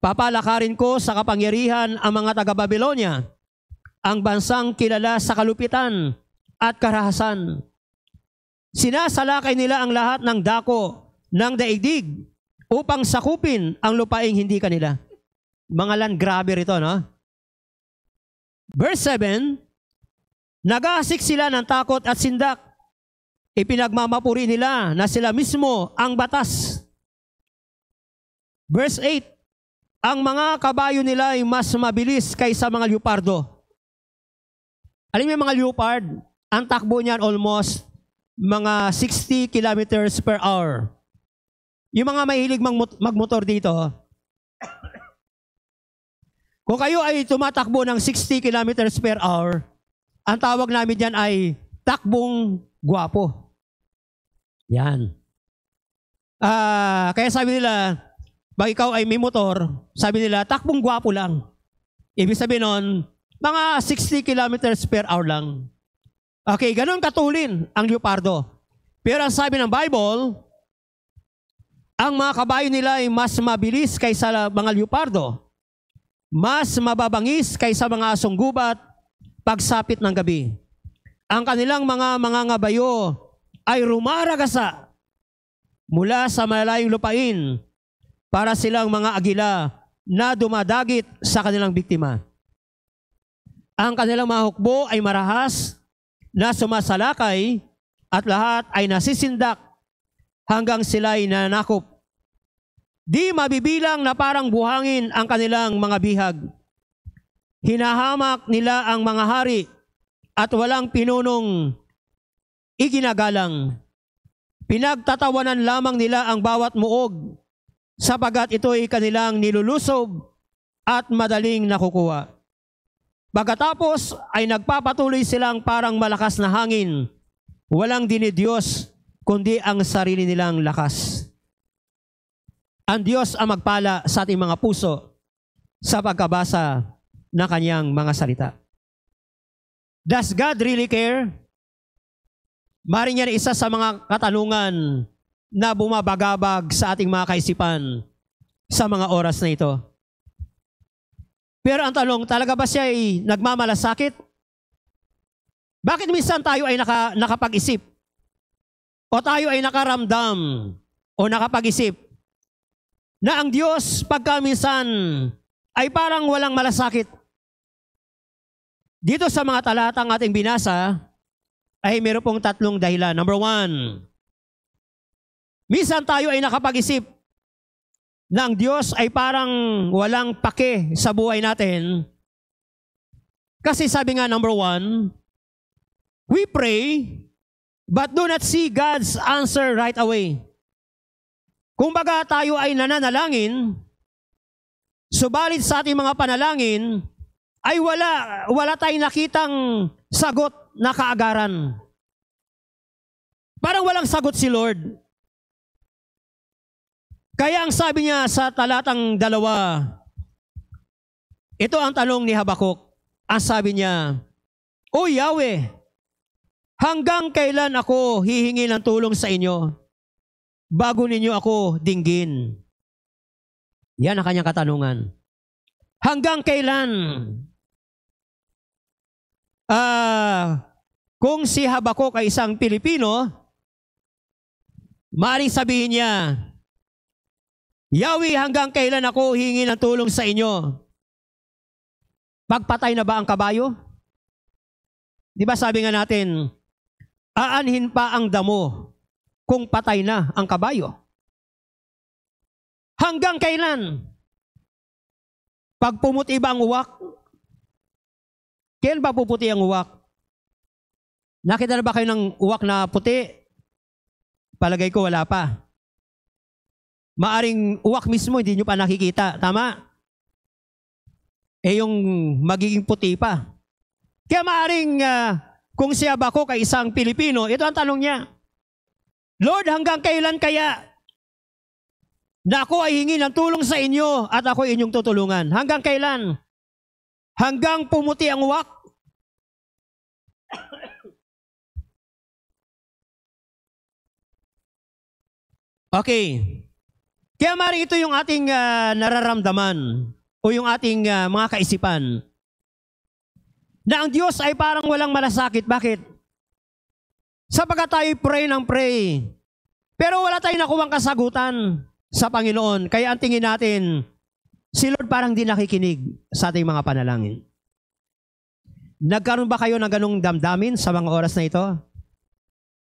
Papalakarin ko sa kapangyarihan ang mga taga-Babylonia, ang bansang kilala sa kalupitan at karahasan. Sinasalakay nila ang lahat ng dako ng daigdig upang sakupin ang lupaing hindi kanila. Mga land grabber ito, no? Verse 7, nag-aasik sila ng takot at sindak. Ipinagmamapuri nila na sila mismo ang batas. Verse 8, ang mga kabayo nila ay mas mabilis kaysa mga leopardo. Alam niyo mga leopard, ang takbo niyan almost mga 60 kilometers per hour. Yung mga mahilig magmotor dito, kung kayo ay tumatakbo ng 60 kilometers per hour, ang tawag namin dyan ay takbong gwapo. Yan. Kaya sabi nila, pag ikaw ay may motor, sabi nila, takbong gwapo lang. Ibig sabihin nun, mga 60 kilometers per hour lang. Okay, ganun katulin ang leopardo. Pero ang sabi ng Bible, ang mga kabayo nila ay mas mabilis kaysa mga leopardo. Mas mababangis kaysa mga asong gubat pagsapit ng gabi. Ang kanilang mga ngabayo ay rumaragasa mula sa malalayong lupain para silang mga agila na dumadagit sa kanilang biktima. Ang kanilang mga hukbo ay marahas na sumasalakay at lahat ay nasisindak hanggang sila'y nanakop. Di mabibilang na parang buhangin ang kanilang mga bihag. Hinahamak nila ang mga hari at walang pinunong iginagalang. Pinagtatawanan lamang nila ang bawat muog sapagat ito'y kanilang nilulusob at madaling nakukuha. Pagkatapos ay nagpapatuloy silang parang malakas na hangin, walang dinidiyos kundi ang sarili nilang lakas. Ang Diyos ang magpala sa ating mga puso sa pagkabasa ng kanyang mga salita. Does God really care? Maring yan isa sa mga katanungan na bumabagabag sa ating mga kaisipan sa mga oras na ito. Pero ang tanong, talaga ba siya ay nagmamalasakit? Bakit minsan tayo ay nakapag-isip? O tayo ay nakaramdam o nakapag-isip na ang Diyos pagka minsan ay parang walang malasakit? Dito sa mga talatang ating binasa, ay meron pong tatlong dahilan. Number 1, minsan tayo ay nakapag-isip na ang Diyos ay parang walang pake sa buhay natin. Kasi sabi nga, number 1, we pray, but do not see God's answer right away. Kung baga tayo ay nananalangin, subalit sa ating mga panalangin, ay wala tayong nakitang sagot na kaagaran. Parang walang sagot si Lord. Kaya ang sabi niya sa talatang 2, ito ang tanong ni Habakuk. Ang sabi niya, O Yahweh, hanggang kailan ako hihingi ng tulong sa inyo bago ninyo ako dinggin? Yan ang kanyang katanungan. Hanggang kailan? Kung si Habakuk ay isang Pilipino, maaaring sabihin niya, Yahweh, hanggang kailan ako hihingi ng tulong sa inyo? Pagpatay na ba ang kabayo? Di ba sabi nga natin, aanhin pa ang damo kung patay na ang kabayo? Hanggang kailan? Pag pumuti ba ang uwak? Kailan ba puputi ang uwak? Nakita na ba kayo ng uwak na puti? Palagay ko wala pa. Maaring uwak mismo, hindi nyo pa nakikita. Tama? Yung magiging puti pa. Kaya maaring kung si Habakuk ay isang Pilipino, ito ang tanong niya. Lord, hanggang kailan kaya na ako ay hingi ng tulong sa inyo at ako inyong tutulungan? Hanggang kailan? Hanggang pumuti ang uwak? Okay. Kaya maaaring ito yung ating nararamdaman o yung ating mga kaisipan na ang Diyos ay parang walang malasakit. Bakit? Sapagkat tayo pray ng pray, pero wala tayong nakuwang kasagutan sa Panginoon. Kaya ang tingin natin, si Lord parang di nakikinig sa ating mga panalangin. Nagkaroon ba kayo ng ganong damdamin sa mga oras na ito?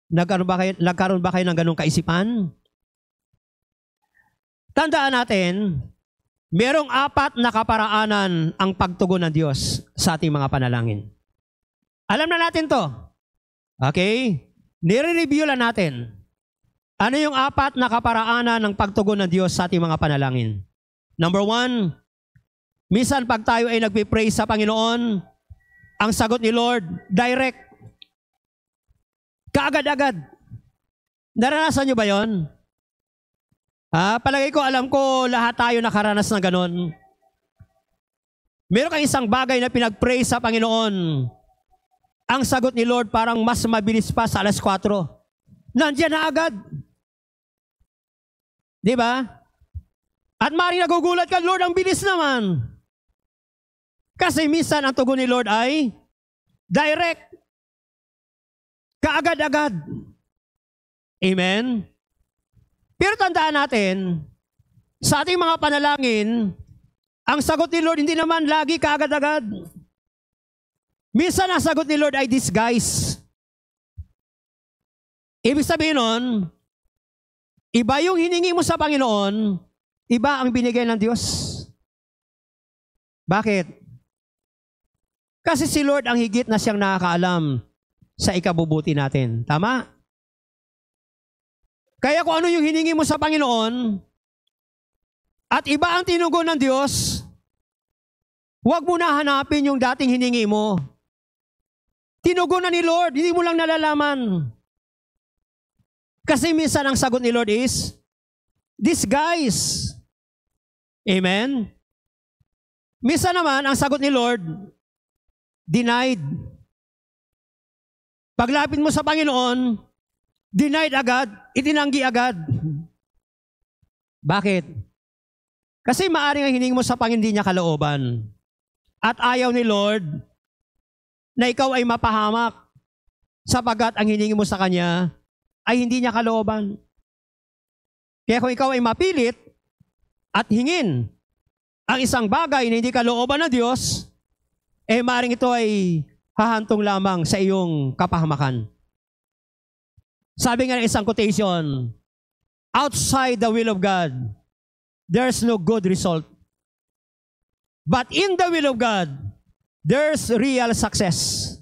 Nagkaroon ba kayo ng ganong kaisipan? Tandaan natin, merong 4 na kaparaanan ang pagtugon ng Diyos sa ating mga panalangin. Alam na natin to. Okay? Nire-review lang natin. Ano yung 4 na kaparaanan ng pagtugon ng Diyos sa ating mga panalangin? Number 1, minsan pag tayo ay nagpipray sa Panginoon, ang sagot ni Lord, direct. Kaagad-agad. Naranasan nyo ba yon? Palagay ko, alam ko, lahat tayo nakaranas ng ganon. Meron kang isang bagay na pinag-pray sa Panginoon. Ang sagot ni Lord parang mas mabilis pa sa 4:00. Nandiyan na agad. Di ba? At maaaring nagugulat ka, Lord, ang bilis naman. Kasi minsan ang tugon ni Lord ay direct. Kaagad-agad. Amen? Pero tandaan natin, sa ating mga panalangin, ang sagot ni Lord hindi naman lagi kaagad-agad. Minsan ang sagot ni Lord ay disguise. Ibig sabihin nun, iba yung hiningi mo sa Panginoon, iba ang binigay ng Diyos. Bakit? Kasi si Lord ang higit na siyang nakakaalam sa ikabubuti natin. Tama? Kaya kung ano yung hiningi mo sa Panginoon, at iba ang tinugon ng Diyos, huwag mo na hanapin yung dating hiningi mo. Tinugon na ni Lord, hindi mo lang nalalaman. Kasi minsan ang sagot ni Lord is, disguise. Amen? Minsan naman, ang sagot ni Lord, denied. Paglapit mo sa Panginoon, denied agad, itinanggi agad. Bakit? Kasi maaring ang hiningi mo sa Panginoon hindi niya kalooban. At ayaw ni Lord na ikaw ay mapahamak sapagkat ang hiningi mo sa Kanya ay hindi niya kalooban. Kaya kung ikaw ay mapilit at hingin ang isang bagay na hindi kalooban ng Diyos, maaring ito ay hahantong lamang sa iyong kapahamakan. Sabi nga ng isang quotation, outside the will of God, there's no good result. But in the will of God, there's real success.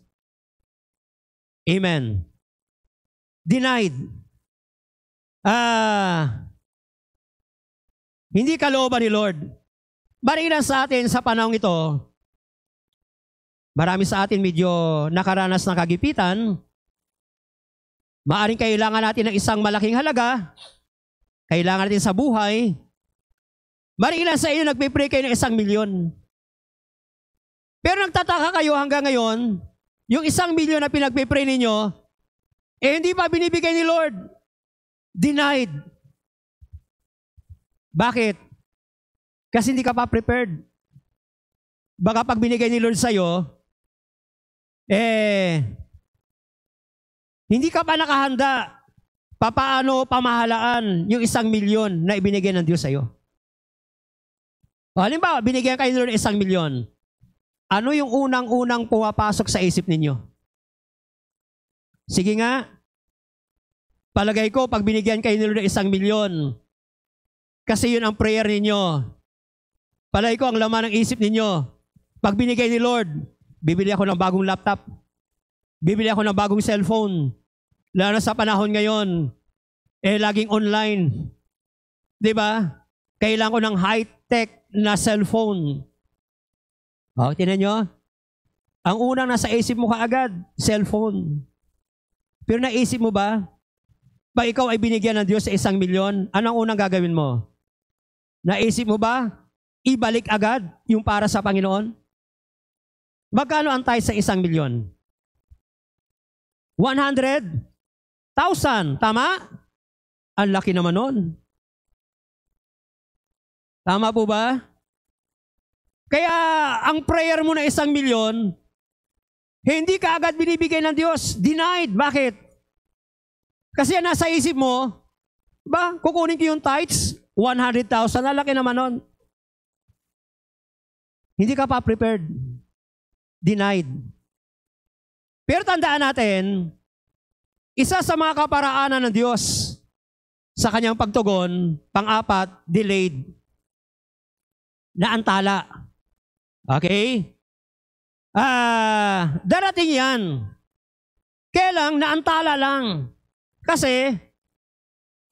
Amen. Denied. Hindi kalooban ni Lord. Marilan sa atin sa panahong ito, marami sa atin medyo nakaranas ng kagipitan. Maaring kailangan natin ng isang malaking halaga. Kailangan natin sa buhay. Marilan sa inyo nagpipray kayo ng 1 milyon. Pero nagtataka kayo hanggang ngayon, yung 1 milyon na pinagpipray ninyo, hindi pa binibigay ni Lord. Denied. Bakit? Kasi hindi ka pa prepared. Baka pag binigay ni Lord sa'yo, hindi ka pa nakahanda papaano pamahalaan yung 1 milyon na ibinigay ng Diyos sa'yo. O, halimbawa, binigyan kayo ni Lord ng 1 milyon. Ano yung unang-unang pumapasok sa isip ninyo? Sige nga, palagay ko, pag binigyan kayo ni Lord ng 1 milyon, kasi yun ang prayer ninyo. Palagay ko, ang laman ng isip ninyo, pag binigay ni Lord, bibili ako ng bagong laptop, bibili ako ng bagong cellphone, lalo na sa panahon ngayon, laging online. Diba? Kailangan ko ng high-tech na cellphone. O, tinan nyo? Ang unang nasa isip mo kaagad, cellphone. Pero naisip mo ba, pag ikaw ay binigyan ng Diyos sa 1 milyon, anong unang gagawin mo? Naisip mo ba, ibalik agad yung para sa Panginoon? Magkano ang tithe sa 1 milyon? 100,000. Tama? Ang laki naman nun. Tama po ba? Kaya ang prayer mo na 1 milyon, hindi ka agad binibigay ng Diyos. Denied. Bakit? Kasi nasa isip mo, ba, kukunin ko yung tithes, 100,000, ang laki naman nun. Hindi ka pa prepared. Denied. Pero tandaan natin, isa sa mga kaparaanan ng Diyos sa kanyang pagtugon, pang-apat, delayed. Naantala. Okay? Darating yan. Kailang naantala lang. Kasi,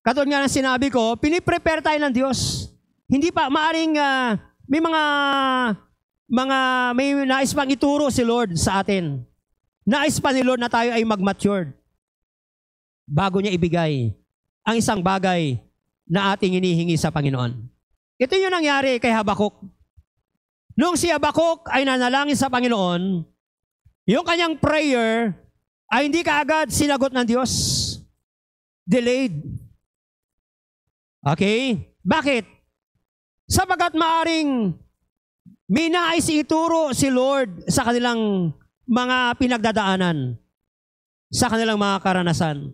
katulad nga ng sinabi ko, piniprepare tayo ng Diyos. Hindi pa, maaring may nais pang ituro si Lord sa atin. Nais pa ni Lord na tayo ay mag-matured bago niya ibigay ang isang bagay na ating hinihingi sa Panginoon. Ito yung nangyari kay Habakuk. Nung si Habakuk ay nanalangin sa Panginoon, yung kanyang prayer ay hindi kaagad sinagot ng Diyos. Delayed. Okay? Bakit? Sapagat maaring may nais ituro si Lord sa kanilang mga pinagdadaanan, sa kanilang mga karanasan.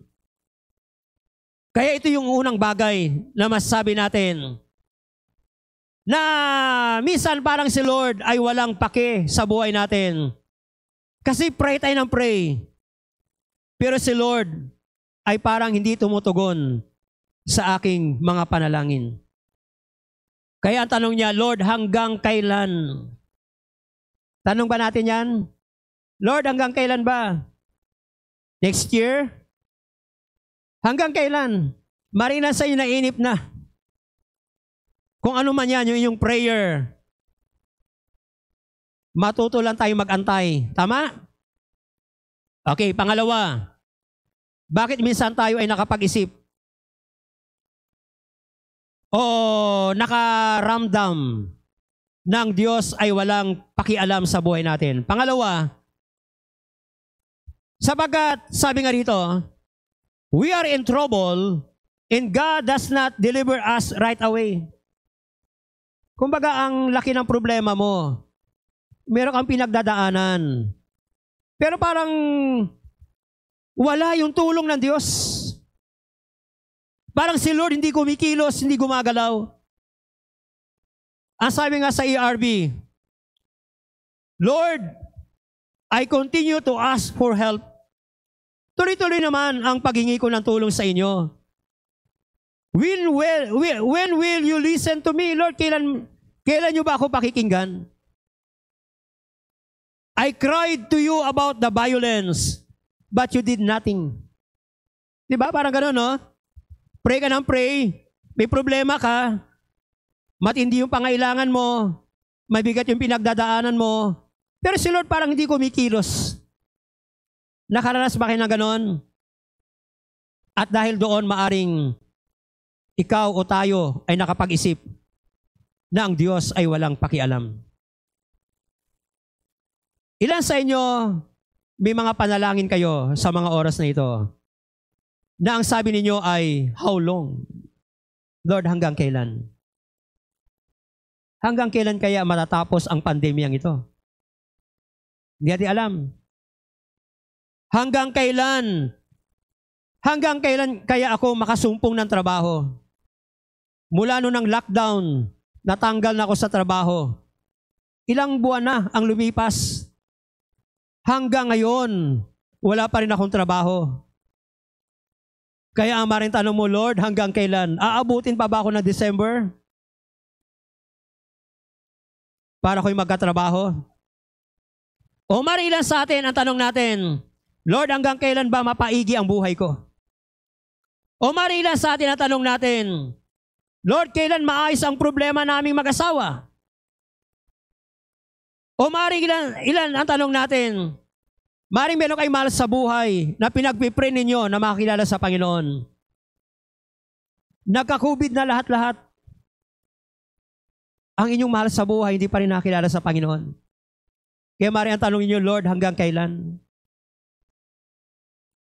Kaya ito yung unang bagay na masasabi natin, na minsan parang si Lord ay walang pake sa buhay natin. Kasi pray tayo ng pray. Pero si Lord ay parang hindi tumutugon sa aking mga panalangin. Kaya ang tanong niya, Lord, hanggang kailan? Tanong ba natin yan? Lord, hanggang kailan ba? Next year? Hanggang kailan? Marinan sa iyo, nainip na. Kung ano man yan, yung inyong prayer, matuto lang tayo mag-antay. Tama? Okay, pangalawa, bakit minsan tayo ay nakapag-isip o nakaramdam ng Diyos ay walang pakialam sa buhay natin? Pangalawa, sapagkat sabi nga rito, we are in trouble and God does not deliver us right away. Kumbaga, ang laki ng problema mo, meron kang pinagdadaanan, pero parang wala yung tulong ng Diyos. Parang si Lord hindi kumikilos, hindi gumagalaw. Ang sabi nga sa ERB, Lord, I continue to ask for help. Tuloy-tuloy naman ang paghingi ko ng tulong sa inyo. When will you listen to me, Lord? Kailan nyo ba ako pakikinggan? I cried to you about the violence, but you did nothing. Diba? Parang gano'n, no? Pray ka ng pray, may problema ka, matindi yung pangailangan mo, mabigat yung pinagdadaanan mo, pero si Lord parang hindi kumikilos. Nakaranas ba kayo ng gano'n? At dahil doon, maaring ikaw o tayo ay nakapag-isip na ang Diyos ay walang pakialam. Ilan sa inyo may mga panalangin kayo sa mga oras na ito na ang sabi ninyo ay, how long? Lord, hanggang kailan? Hanggang kailan kaya matatapos ang pandemyang ito? Hindi natin alam. Hanggang kailan kaya ako makasumpong ng trabaho? Mula noon ng lockdown, natanggal na ako sa trabaho. Ilang buwan na ang lumipas. Hanggang ngayon, wala pa rin akong trabaho. Kaya ang maring tanong mo, Lord, hanggang kailan? Aabutin pa ba ako ng December? Para ako'y magkatrabaho? O maring ilan sa atin, ang tanong natin, Lord, hanggang kailan ba mapaigi ang buhay ko? O maring ilan sa atin, ang tanong natin, Lord, kailan maayos ang problema naming mag-asawa? O maring ilan ang tanong natin, maring meron kayo mahal sa buhay na pinagpipray ninyo na makakilala sa Panginoon. Nagka-COVID na lahat-lahat. Ang inyong mahal sa buhay hindi pa rin nakakilala sa Panginoon. Kaya maring ang tanong ninyo, Lord, hanggang kailan?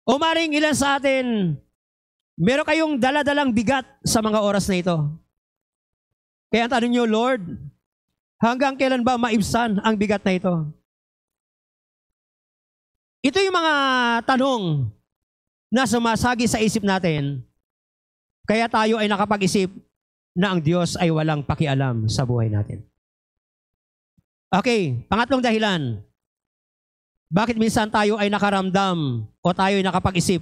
O maring ilan sa atin, meron kayong daladalang bigat sa mga oras na ito. Kaya ang tanong nyo, Lord, hanggang kailan ba maibsan ang bigat na ito? Ito yung mga tanong na sumasagi sa isip natin. Kaya tayo ay nakapag-isip na ang Diyos ay walang pakialam sa buhay natin. Okay, pangatlong dahilan. Bakit minsan tayo ay nakaramdam o tayo ay nakapag-isip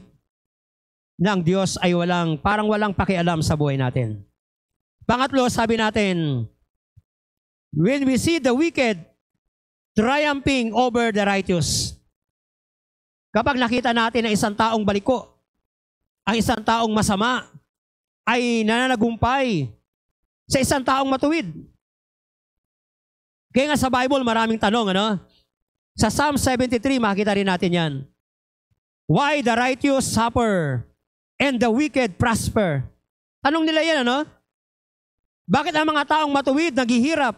na ang Diyos ay parang walang pakialam sa buhay natin? Pangatlo, sabi natin, when we see the wicked triumphing over the righteous. Kapag nakita natin ang isang taong baliko, ang isang taong masama, ay nananagumpay sa isang taong matuwid. Kaya nga sa Bible, maraming tanong, ano? Sa Psalm 73, makikita rin natin yan. Why the righteous suffer and the wicked prosper? Tanong nila yan, ano? Bakit ang mga taong matuwid naghihirap?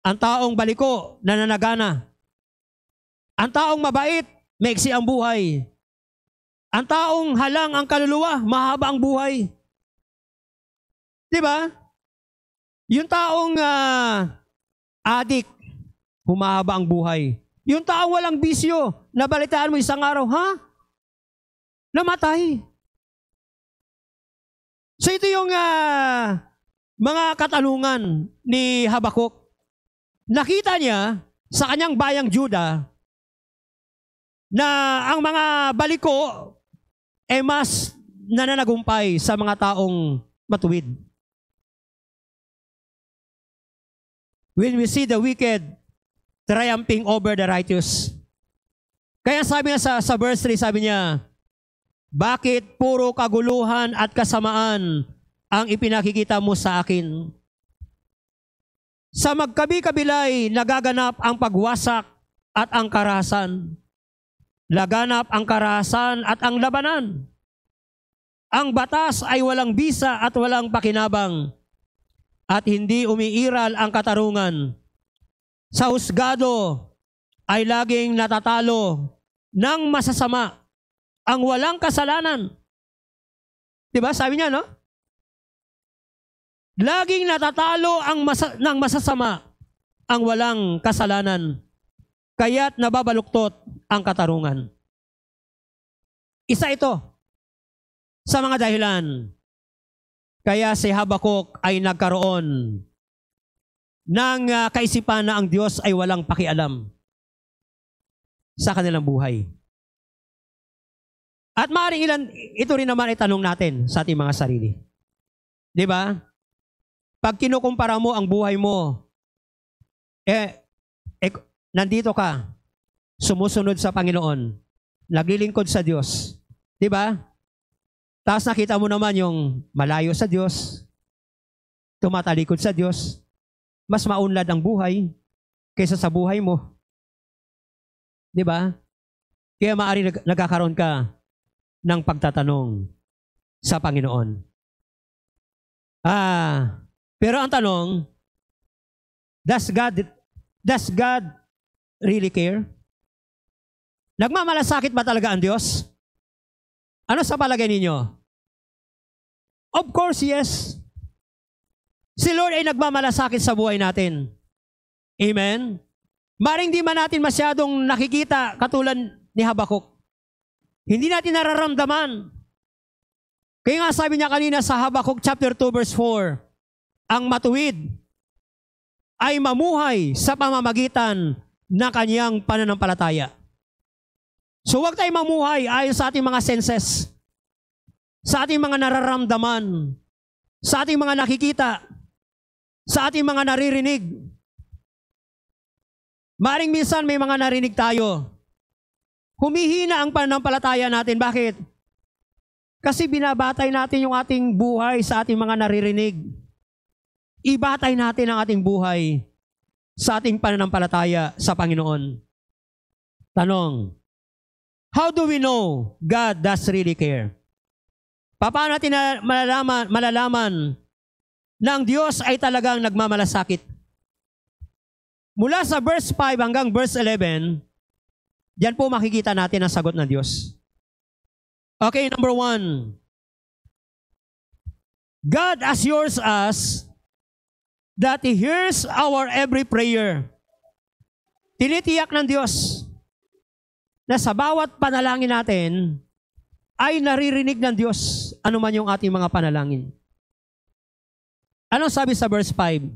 Ang taong baliko, nananagana. Ang taong mabait, maiksi ang buhay. Ang taong halang ang kaluluwa, mahaba ang buhay. Diba? Yung taong adik, humahaba ang buhay. Yung taong walang bisyo, nabalitaan mo isang araw, ha? Namatay. So ito yung mga katanungan ni Habakuk. Nakita niya sa kanyang bayang Juda na ang mga baliko ay mas nananagumpay sa mga taong matuwid. When we see the wicked triumphing over the righteous. Kaya sabi niya sa verse 3, sabi niya, bakit puro kaguluhan at kasamaan ang ipinakikita mo sa akin? Sa magkabi-kabilay nagaganap ang pagwasak at ang karahasan. Laganap ang karahasan at ang labanan. Ang batas ay walang bisa at walang pakinabang, at hindi umiiral ang katarungan. Sa husgado ay laging natatalo ng masasama ang walang kasalanan. Diba? Sabi niya, no? Laging natatalo ng masasama ang walang kasalanan, kaya't nababaluktot ang katarungan. Isa ito sa mga dahilan kaya si Habakuk ay nagkaroon ng kaisipan na ang Diyos ay walang pakialam sa kanilang buhay. At maaaring ito rin naman ay tanong natin sa ating mga sarili. Di ba? Pag kinukumpara mo ang buhay mo, nandito ka, sumusunod sa Panginoon, naglilingkod sa Diyos. Di ba? Tapos nakita mo naman yung malayo sa Diyos, tumatalikod sa Diyos, mas maunlad ang buhay kaysa sa buhay mo. Di ba? Kaya maaari nagkakaroon ka ng pagtatanong sa Panginoon. Pero ang tanong, does God really care? Nagmamalasakit ba talaga ang Diyos? Ano sa palagay ninyo? Of course, yes. Si Lord ay nagmamalasakit sa buhay natin. Amen? Maring di man natin masyadong nakikita katulad ni Habakuk. Hindi natin nararamdaman. Kaya nga sabi niya kanina sa Habakuk chapter 2 verse 4, ang matuwid ay mamuhay sa pamamagitan ng kanyang pananampalataya. So huwag tayong mamuhay ayon sa ating mga senses, sa ating mga nararamdaman, sa ating mga nakikita, sa ating mga naririnig. Maring minsan may mga narinig tayo. Humihina ang pananampalataya natin. Bakit? Kasi binabatay natin yung ating buhay sa ating mga naririnig. Ibatay natin ang ating buhay sa ating pananampalataya sa Panginoon. Tanong, how do we know God does really care? Paano natin malalaman na ang Diyos ay talagang nagmamalasakit? Mula sa verse 5 hanggang verse 11, diyan po makikita natin ang sagot ng Diyos. Okay, number 1. God assures us that He hears our every prayer. Tinitiyak ng Diyos na sa bawat panalangin natin ay naririnig ng Diyos anuman yung ating mga panalangin. Anong sabi sa verse 5?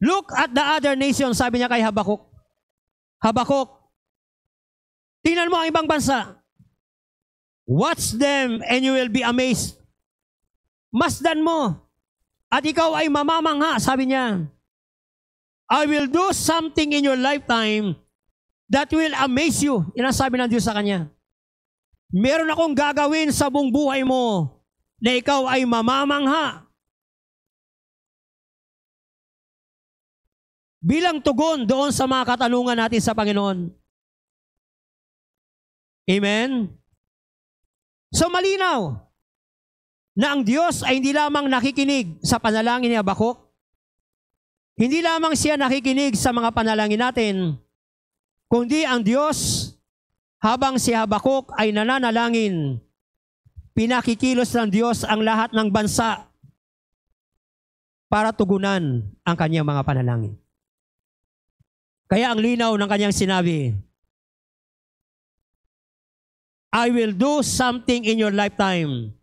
Look at the other nations, sabi niya kay Habakuk. Habakuk, tingnan mo ang ibang bansa. Watch them and you will be amazed. Masdan mo at ikaw ay mamamangha, sabi niya. I will do something in your lifetime that will amaze you. Yan ang sabi ng Diyos sa kanya. Meron akong gagawin sa buong buhay mo na ikaw ay mamamangha. Bilang tugon doon sa mga katanungan natin sa Panginoon. Amen? So malinaw na ang Diyos ay hindi lamang nakikinig sa panalangin ni Habakuk, hindi lamang siya nakikinig sa mga panalangin natin, kundi ang Diyos, habang si Habakuk ay nananalangin, pinakikilos ng Diyos ang lahat ng bansa para tugunan ang kanyang mga panalangin. Kaya ang linaw ng kanyang sinabi, I will do something in your lifetime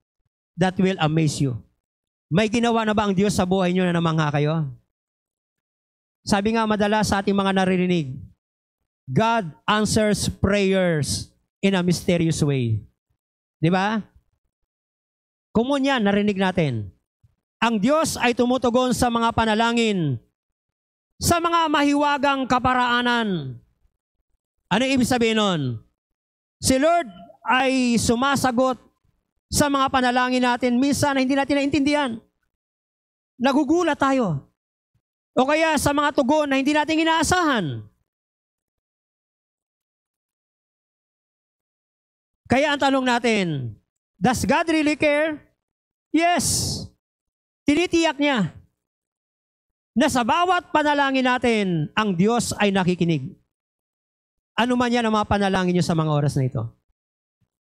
that will amaze you. May ginawa na ba ang Diyos sa buhay niyo na namangha kayo? Sabi nga madalas sa ating mga naririnig, God answers prayers in a mysterious way. Di ba? Common yan, narinig natin. Ang Diyos ay tumutugon sa mga panalangin, sa mga mahiwagang kaparaanan. Ano ibig sabihin nun? Si Lord ay sumasagot sa mga panalangin natin. Minsan na hindi natin naintindihan. Nagugulat tayo. O kaya sa mga tugon na hindi natin inaasahan. Kaya ang tanong natin, does God really care? Yes. Tinitiyak niya na sa bawat panalangin natin, ang Diyos ay nakikinig. Ano man yan ang mga panalangin niyo sa mga oras na ito.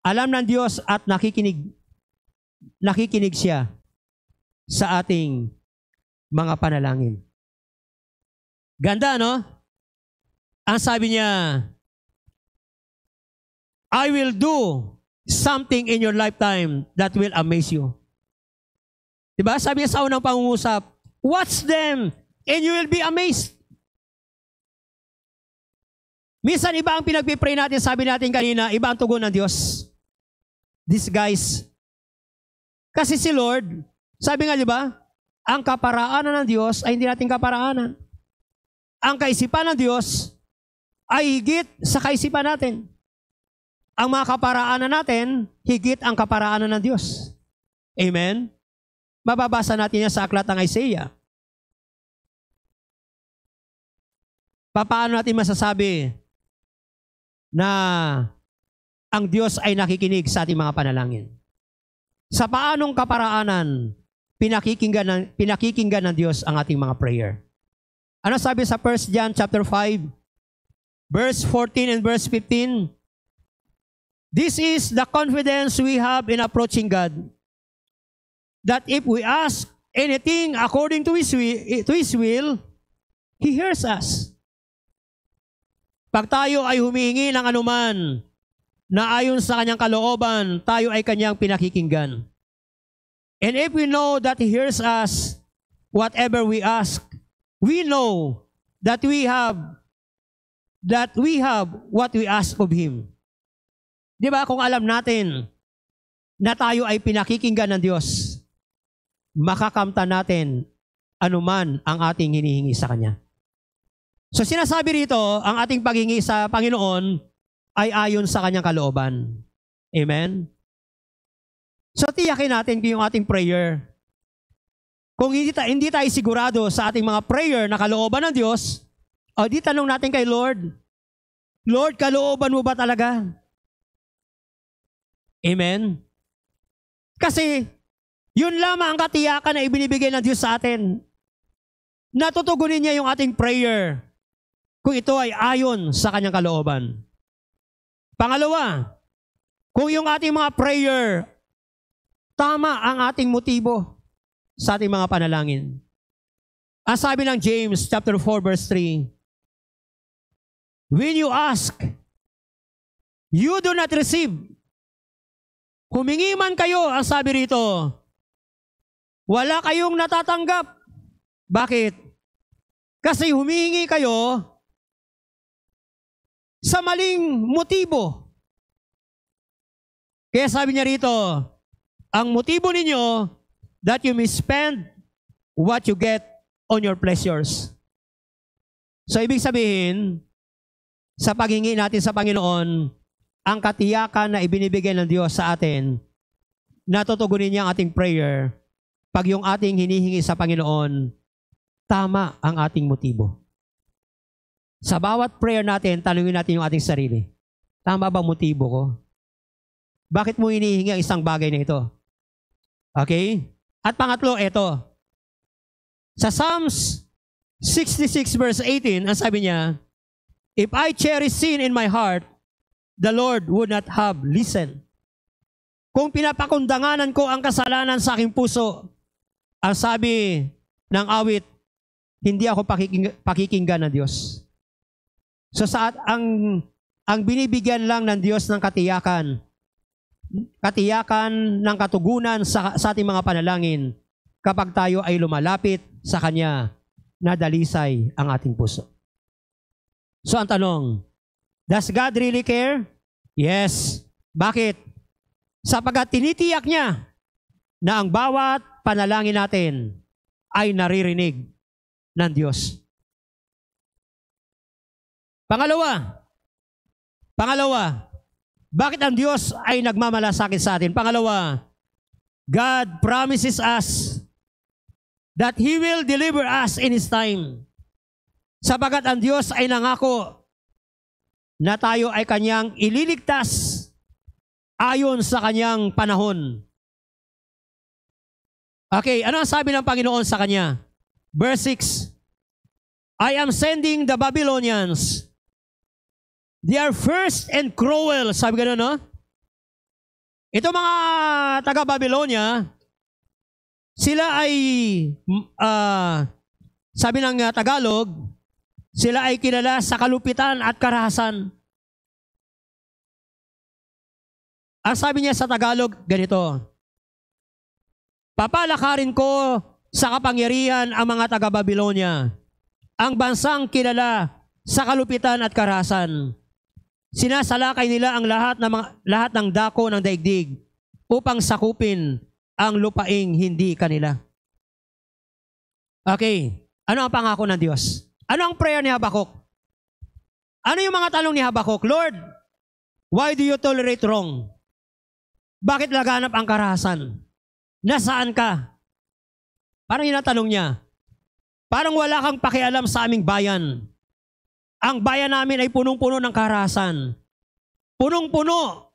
Alam ng Diyos at nakikinig siya sa ating mga panalangin. Ganda, no? Ang sabi niya, I will do something in your lifetime that will amaze you. Diba? Sabi niya sa unang pangungusap, watch them and you will be amazed. Minsan iba ang pinagpipray natin, sabi natin kanina, iba ang tugon ng Diyos. These guys. Kasi si Lord, sabi nga, di ba, ang kaparaanan ng Diyos ay hindi natin kaparaanan. Ang kaisipan ng Diyos ay higit sa kaisipan natin. Ang mga kaparaanan natin, higit ang kaparaanan ng Diyos. Amen? Mababasa natin yan sa aklat ng Isaiah. Paano natin masasabi na ang Diyos ay nakikinig sa ating mga panalangin? Sa paanong kaparaanan, pinakikinggan ng Diyos ang ating mga prayer? Ano sabi sa 1 John chapter 5, verse 14 and verse 15? This is the confidence we have in approaching God, that if we ask anything according to His will, He hears us. Pag tayo ay humihingi ng anuman na ayon sa kanyang kalooban, tayo ay kanyang pinakikinggan. And if we know that He hears us, whatever we ask, we know that we have what we ask of Him. Di ba? Kung alam natin na tayo ay pinakikinggan ng Diyos, makakamta natin anuman ang ating hinihingi sa Kanya. So sinasabi rito, ang ating paghingi sa Panginoon ay ayon sa Kanyang kalooban. Amen? So tiyakin natin yung ating prayer. Kung hindi tayo sigurado sa ating mga prayer na kalooban ng Diyos, o di tanong natin kay Lord, Lord, kalooban mo ba talaga? Amen? Kasi, yun lamang ang katiyakan na ibinibigay ng Diyos sa atin. Natutugunin niya yung ating prayer kung ito ay ayon sa Kanyang kalooban. Pangalawa, kung yung ating mga prayer, tama ang ating motibo sa ating mga panalangin. Ang sabi ng James chapter 4 verse 3, when you ask, you do not receive. Humingi man kayo, ang sabi rito, wala kayong natatanggap. Bakit? Kasi humingi kayo sa maling motibo. Kaya sabi niya rito, ang motibo ninyo, that you may spend what you get on your pleasures. So, ibig sabihin, sa paghingi natin sa Panginoon, ang katiyakan na ibinibigay ng Diyos sa atin, natutugunin niya ang ating prayer, pag yung ating hinihingi sa Panginoon, tama ang ating motibo. Sa bawat prayer natin, tanungin natin yung ating sarili. Tama ba motibo ko? Bakit mo hinihingi ang isang bagay na ito? Okay? At pangatlo, ito. Sa Psalms 66 verse 18, ang sabi niya, if I cherish sin in my heart, the Lord would not have listened. Kung pinapakundanganan ko ang kasalanan sa aking puso, ang sabi ng awit, hindi ako pakikinggan ng Diyos. So ang binibigyan lang ng Diyos ng katiyakan ng katugunan sa ating mga panalangin kapag tayo ay lumalapit sa Kanya na dalisay ang ating puso. So ang tanong, does God really care? Yes. Bakit? Sapagkat tinitiyak niya na ang bawat panalangin natin ay naririnig ng Diyos. Pangalawa, bakit ang Diyos ay nagmamalasakit sa atin? Pangalawa, God promises us that He will deliver us in His time. Sapagat ang Diyos ay nangako na tayo ay Kanyang ililigtas ayon sa Kanyang panahon. Okay, ano ang sabi ng Panginoon sa Kanya? Verse 6, I am sending the Babylonians. They are fierce and cruel. Sabi gano'n, no? Ito mga taga-Babylonia, sila ay, sabi ng Tagalog, sila ay kilala sa kalupitan at karahasan. Ang sabi niya sa Tagalog, ganito, papalakarin ko sa kapangyarihan ang mga taga-Babylonia, ang bansang kilala sa kalupitan at karahasan. Sinasalakay nila ang lahat ng dako ng daigdig upang sakupin ang lupaing hindi kanila. Okay, ano ang pangako ng Diyos? Ano ang prayer ni Habakuk? Ano yung mga tanong ni Habakuk? Lord, why do you tolerate wrong? Bakit laganap ang karahasan? Nasaan ka? Parang yun ang tanong niya. Parang wala kang pakialam sa aming bayan. Ang bayan namin ay punong-puno ng karahasan. Punong-puno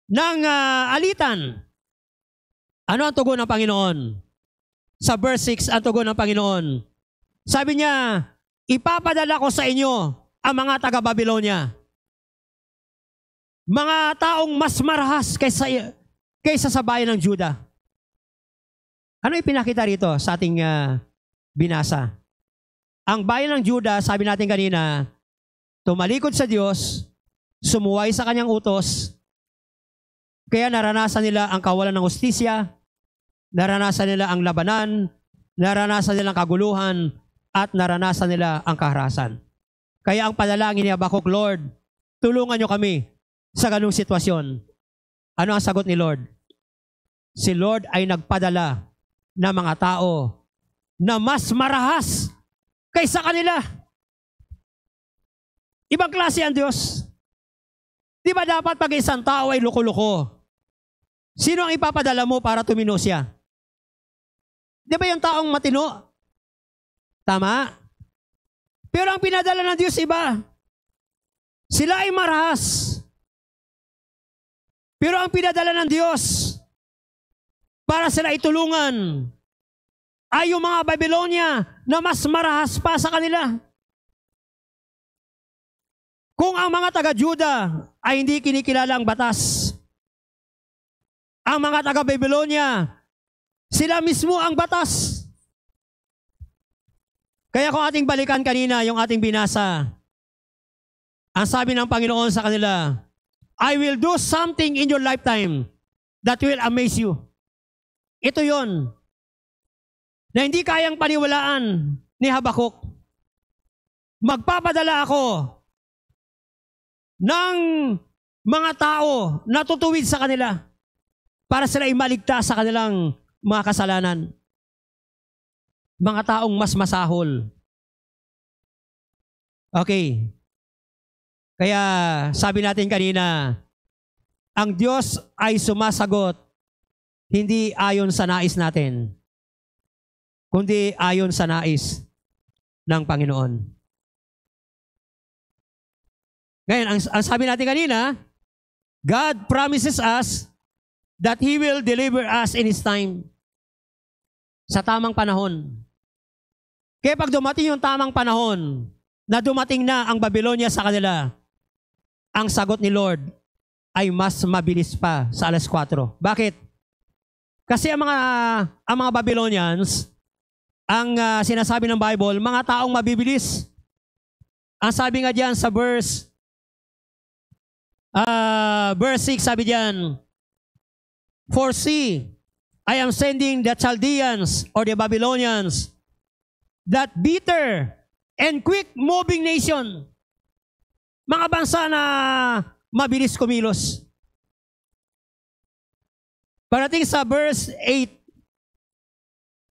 ng alitan. Ano ang tugon ng Panginoon? Sa verse 6, ang tugon ng Panginoon. Sabi niya, ipapadala ko sa inyo ang mga taga-Babylonia. Mga taong mas marahas kaysa sa bayan ng Juda. Ano ipinakita rito sa ating binasa? Ang bayan ng Juda, sabi natin kanina, tumalikod sa Diyos, sumuway sa kanyang utos, kaya naranasan nila ang kawalan ng hustisya, naranasan nila ang labanan, naranasan nila ang kaguluhan, at naranasan nila ang kaharasan. Kaya ang panalangin ni Habakuk, Lord, tulungan niyo kami sa ganung sitwasyon. Ano ang sagot ni Lord? Si Lord ay nagpadala ng mga tao na mas marahas kaysa kanila. Ibang klase ang Diyos. Di ba dapat pag isang tao ay loko-loko? Sino ang ipapadala mo para tumino siya? Di ba yung taong matino? Tama? Pero ang pinadala ng Diyos iba. Sila ay marahas. Pero ang pinadala ng Diyos para sila itulungan ay yung mga Babylonia na mas marahas pa sa kanila. Kung ang mga taga-Juda ay hindi kinikilala ang batas, ang mga taga-Babylonia, sila mismo ang batas. Kaya kung ating balikan kanina yung ating binasa, ang sabi ng Panginoon sa kanila, I will do something in your lifetime that will amaze you. Ito yon na hindi kayang paniwalaan ni Habakuk. Magpapadala ako ng mga tao na tutuwid sa kanila para sila imaligtas sa kanilang mga kasalanan. Mga taong mas masahol. Okay. Kaya sabi natin kanina, ang Diyos ay sumasagot hindi ayon sa nais natin, kundi ayon sa nais ng Panginoon. Ngayon, ang sabi natin kanina, God promises us that He will deliver us in His time. Sa tamang panahon. Kaya pag dumating yung tamang panahon, na dumating na ang Babylonia sa kanila, ang sagot ni Lord ay mas mabilis pa sa 4:00. Bakit? Kasi ang mga Babylonians, ang sinasabi ng Bible, mga taong mabibilis. Ang sabi nga diyan sa verse 6, sabi diyan, For see, I am sending the Chaldeans or the Babylonians, that bitter and quick-moving nation. Mga bansa na mabilis kumilos. Parating sa verse 8,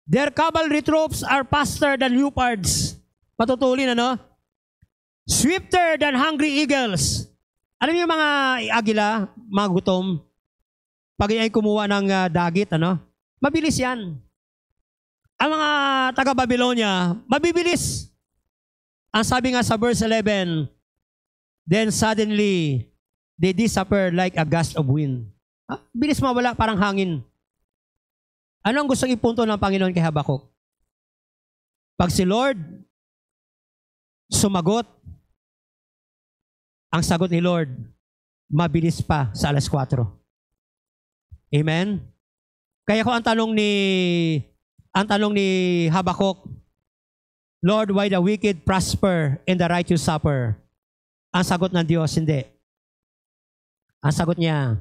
their cavalry troops are faster than leopards. Patutulin, ano? Swifter than hungry eagles. Alam niyo yung mga agila, mga gutom, pag ay kumuha ng dagit, ano? Mabilis yan. ang mga taga-Babylonia, mabibilis. Ang sabi nga sa verse 11, then suddenly, they disappear like a gust of wind. Bilis mawala, parang hangin. Ano ang gustong ipunto ng Panginoon kay Habakuk? Pag si Lord sumagot, ang sagot ni Lord, mabilis pa sa alas 4. Amen? Kaya ko ang tanong ni Habakuk, Lord, why the wicked prosper and the righteous suffer? Ang sagot ng Diyos, hindi. Ang sagot niya,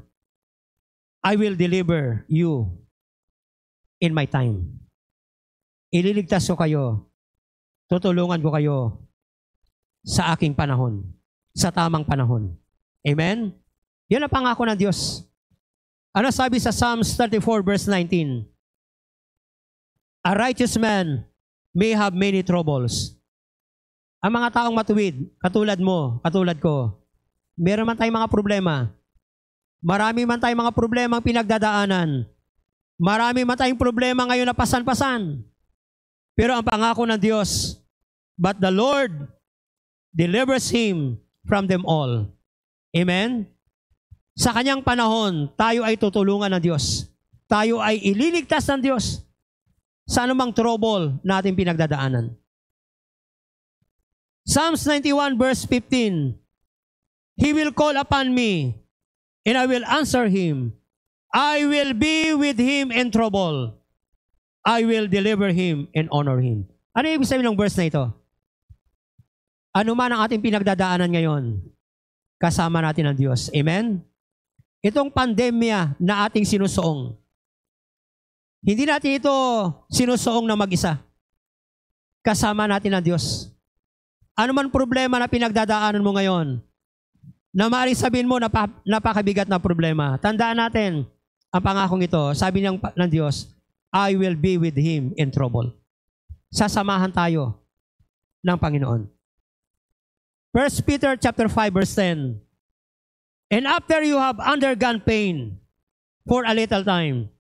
I will deliver you in my time. Ililigtas ko kayo, tutulungan ko kayo sa aking panahon, sa tamang panahon. Amen? Yan ang pangako ng Diyos. Ano sabi sa Psalms 34 verse 19? A righteous man may have many troubles. Ang mga taong matuwid, katulad mo, katulad ko, meron man tayong mga problema. Marami man tayong mga problema ang pinagdadaanan. Marami man tayong problema ngayon na pasan-pasan. Pero ang pangako ng Diyos, but the Lord delivers him from them all. Amen? Sa kanyang panahon, tayo ay tutulungan ng Diyos. Tayo ay ililigtas ng Diyos sa anumang trouble na ating pinagdadaanan. Psalms 91 verse 15, He will call upon me, and I will answer him. I will be with him in trouble. I will deliver him and honor him. Ano ibig sabihin ng verse na ito? Ano man ang ating pinagdadaanan ngayon, kasama natin ang Diyos. Amen? Itong pandemya na ating sinusuong, hindi natin ito sinusuong na mag-isa. Kasama natin ang Diyos. Ano man problema na pinagdadaanan mo ngayon, na maaaring sabihin mo napakabigat na problema, tandaan natin ang pangakong ito. Sabi ng Diyos, I will be with him in trouble. Sasamahan tayo ng Panginoon. 1 Peter chapter 5 verse 10. And after you have undergone pain for a little time,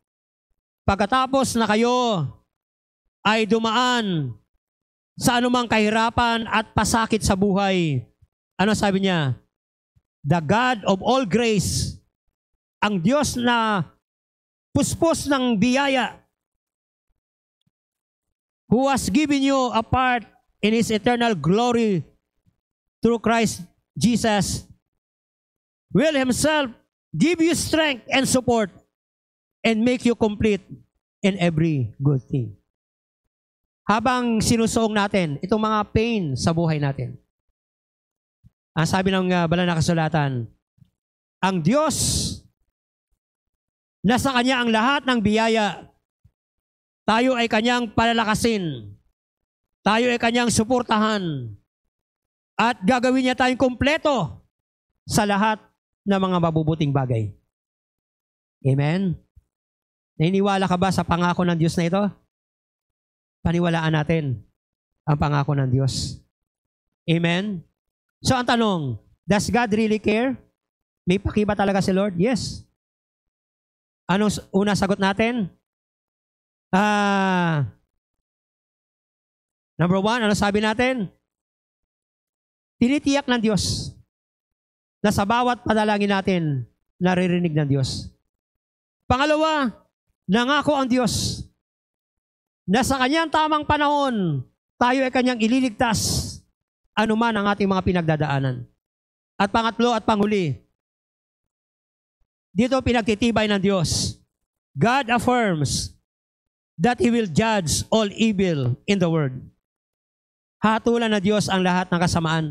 pagkatapos na kayo ay dumaan sa anumang kahirapan at pasakit sa buhay, ano sabi niya? The God of all grace, ang Diyos na puspos ng biyaya, who has given you a part in His eternal glory through Christ Jesus, will Himself give you strength and support and make you complete in every good thing. Habang sinusuong natin itong mga pain sa buhay natin, ang sabi ng banal na kasulatan, ang Diyos, nasa Kanya ang lahat ng biyaya, tayo ay Kanyang palalakasin, tayo ay Kanyang suportahan, at gagawin niya tayong kompleto sa lahat ng mga mabubuting bagay. Amen? Naniniwala ka ba sa pangako ng Diyos na ito? Paniwalaan natin ang pangako ng Diyos. Amen? So ang tanong, does God really care? May paki ba talaga si Lord? Yes. Anong una sagot natin? Number 1, ano sabi natin? Tinitiyak ng Diyos na sa bawat panalangin natin, naririnig ng Diyos. Pangalawa, nangako ang Diyos na sa Kanyang tamang panahon, tayo ay Kanyang ililigtas anuman ang ating mga pinagdadaanan. At pangatlo at panghuli, dito pinagtitibay ng Diyos, God affirms that He will judge all evil in the world. Hatulan na Diyos ang lahat ng kasamaan.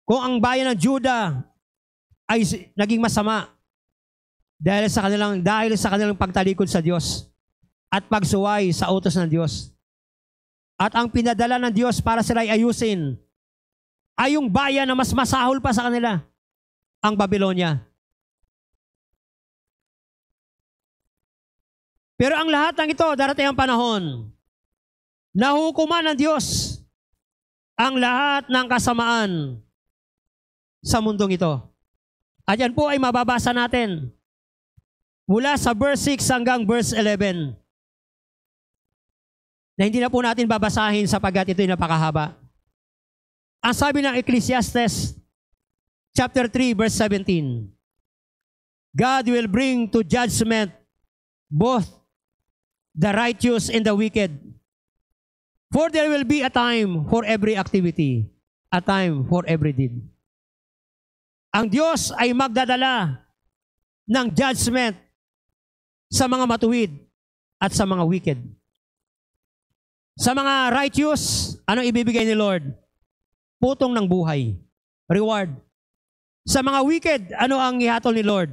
Kung ang bayan ng Juda ay naging masama dahil sa kanilang pagtalikod sa Diyos at pagsuway sa utos ng Diyos, at ang pinadala ng Diyos para sila ay ayusin ay yung bayan na mas masahol pa sa kanila, ang Babylonia. Pero ang lahat ng ito, darating ang panahon, nahukuman ng Diyos ang lahat ng kasamaan sa mundong ito. At yan po ay mababasa natin mula sa verse 6 hanggang verse 11. na hindi na po natin babasahin sapagkat ito'y napakahaba. Ang sabi ng Ecclesiastes chapter 3 verse 17, God will bring to judgment both the righteous and the wicked. For there will be a time for every activity, a time for every deed. Ang Diyos ay magdadala ng judgment sa mga matuwid at sa mga wicked. Sa mga righteous, anong ibibigay ni Lord? Putong ng buhay, reward. Sa mga wicked, ano ang ihatol ni Lord?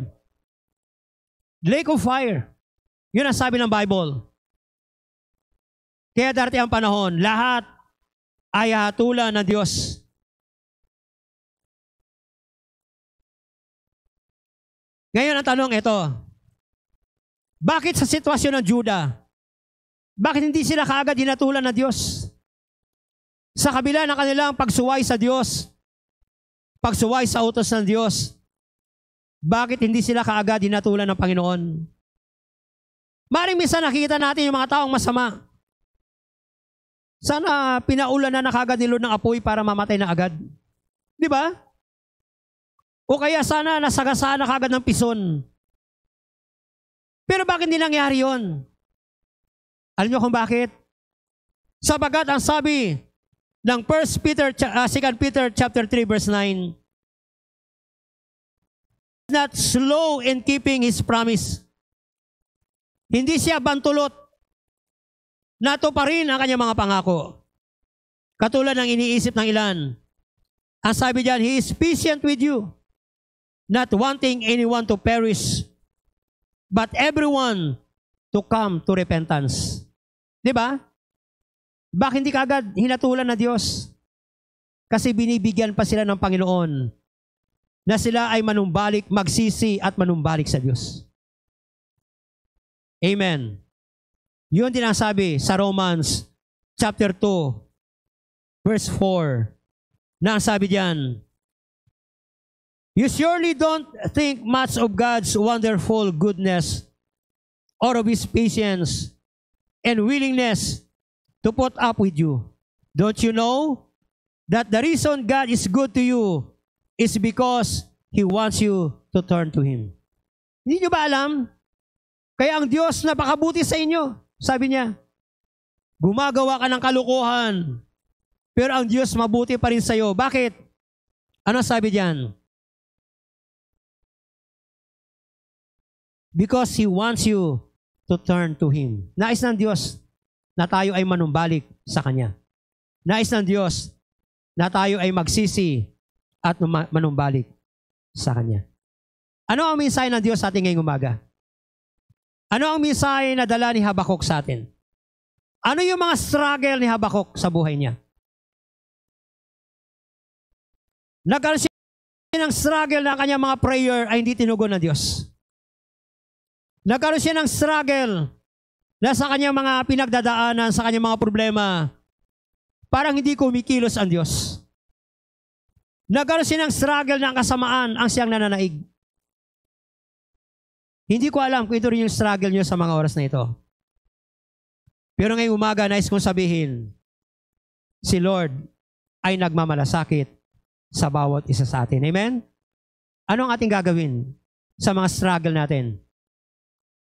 Lake of fire. Yun ang sabi ng Bible. Kaya darating ang panahon, lahat ay hatulan ng Diyos. Ngayon ang tanong ito, bakit sa sitwasyon ng Juda, bakit hindi sila kaagad hinatulan ng Diyos? Sa kabila ng kanilang pagsuway sa Diyos, pagsuway sa utos ng Diyos, bakit hindi sila kaagad hinatulan ng Panginoon? Maring minsan nakikita natin yung mga taong masama. Sana pinaulan na kagad ni Lord ng apoy para mamatay na agad. Di ba? O kaya sana nasagasaan na kagad ng pison. Pero bakit hindi nangyari yun? Alam niyo kung bakit? Sabagat ang sabi ng 2 Peter chapter 3 verse 9, not slow in keeping His promise. Hindi siya bantulot. Nato pa rin ang kanyang mga pangako. Katulad ng iniisip ng ilan. Ang sabi diyan, He is patient with you, not wanting anyone to perish, but everyone to come to repentance. Di ba? Bakit hindi kaagad hinatulan na Diyos? Kasi binibigyan pa sila ng Panginoon na sila ay manumbalik, magsisi at manumbalik sa Diyos. Amen. Yun din ang sabi sa Romans chapter 2 verse 4 na ang sabi diyan, you surely don't think much of God's wonderful goodness or of His patience and willingness to put up with you. Don't you know that the reason God is good to you is because He wants you to turn to Him? Hindi nyo ba alam? Kaya ang Diyos napakabuti sa inyo. Sabi niya, gumagawa ka ng kalukuhan, pero ang Diyos mabuti pa rin sa iyo. Bakit? Ano sabi diyan? Because He wants you to turn to Him. Nais ng Diyos na tayo ay manumbalik sa Kanya. Nais ng Diyos na tayo ay magsisi at manumbalik sa Kanya. Ano ang mensahe ng Diyos sa ating ngayong umaga? Ano ang mensahe na dala ni Habakuk sa atin? Ano yung mga struggle ni Habakuk sa buhay niya? Nagkaroon siya ng struggle na kanyang mga prayer ay hindi tinugon ng Diyos. Nagkaroon siya ng struggle na sa kanyang mga pinagdadaanan, sa kanyang mga problema, parang hindi kumikilos ang Diyos. Nagkaroon siya ng struggle na ang kasamaan ang siyang nananaig. Hindi ko alam kung ito rin yung struggle nyo sa mga oras na ito. Pero ngayong umaga, nais kong sabihin, si Lord ay nagmamalasakit sa bawat isa sa atin. Amen? Ano ang ating gagawin sa mga struggle natin?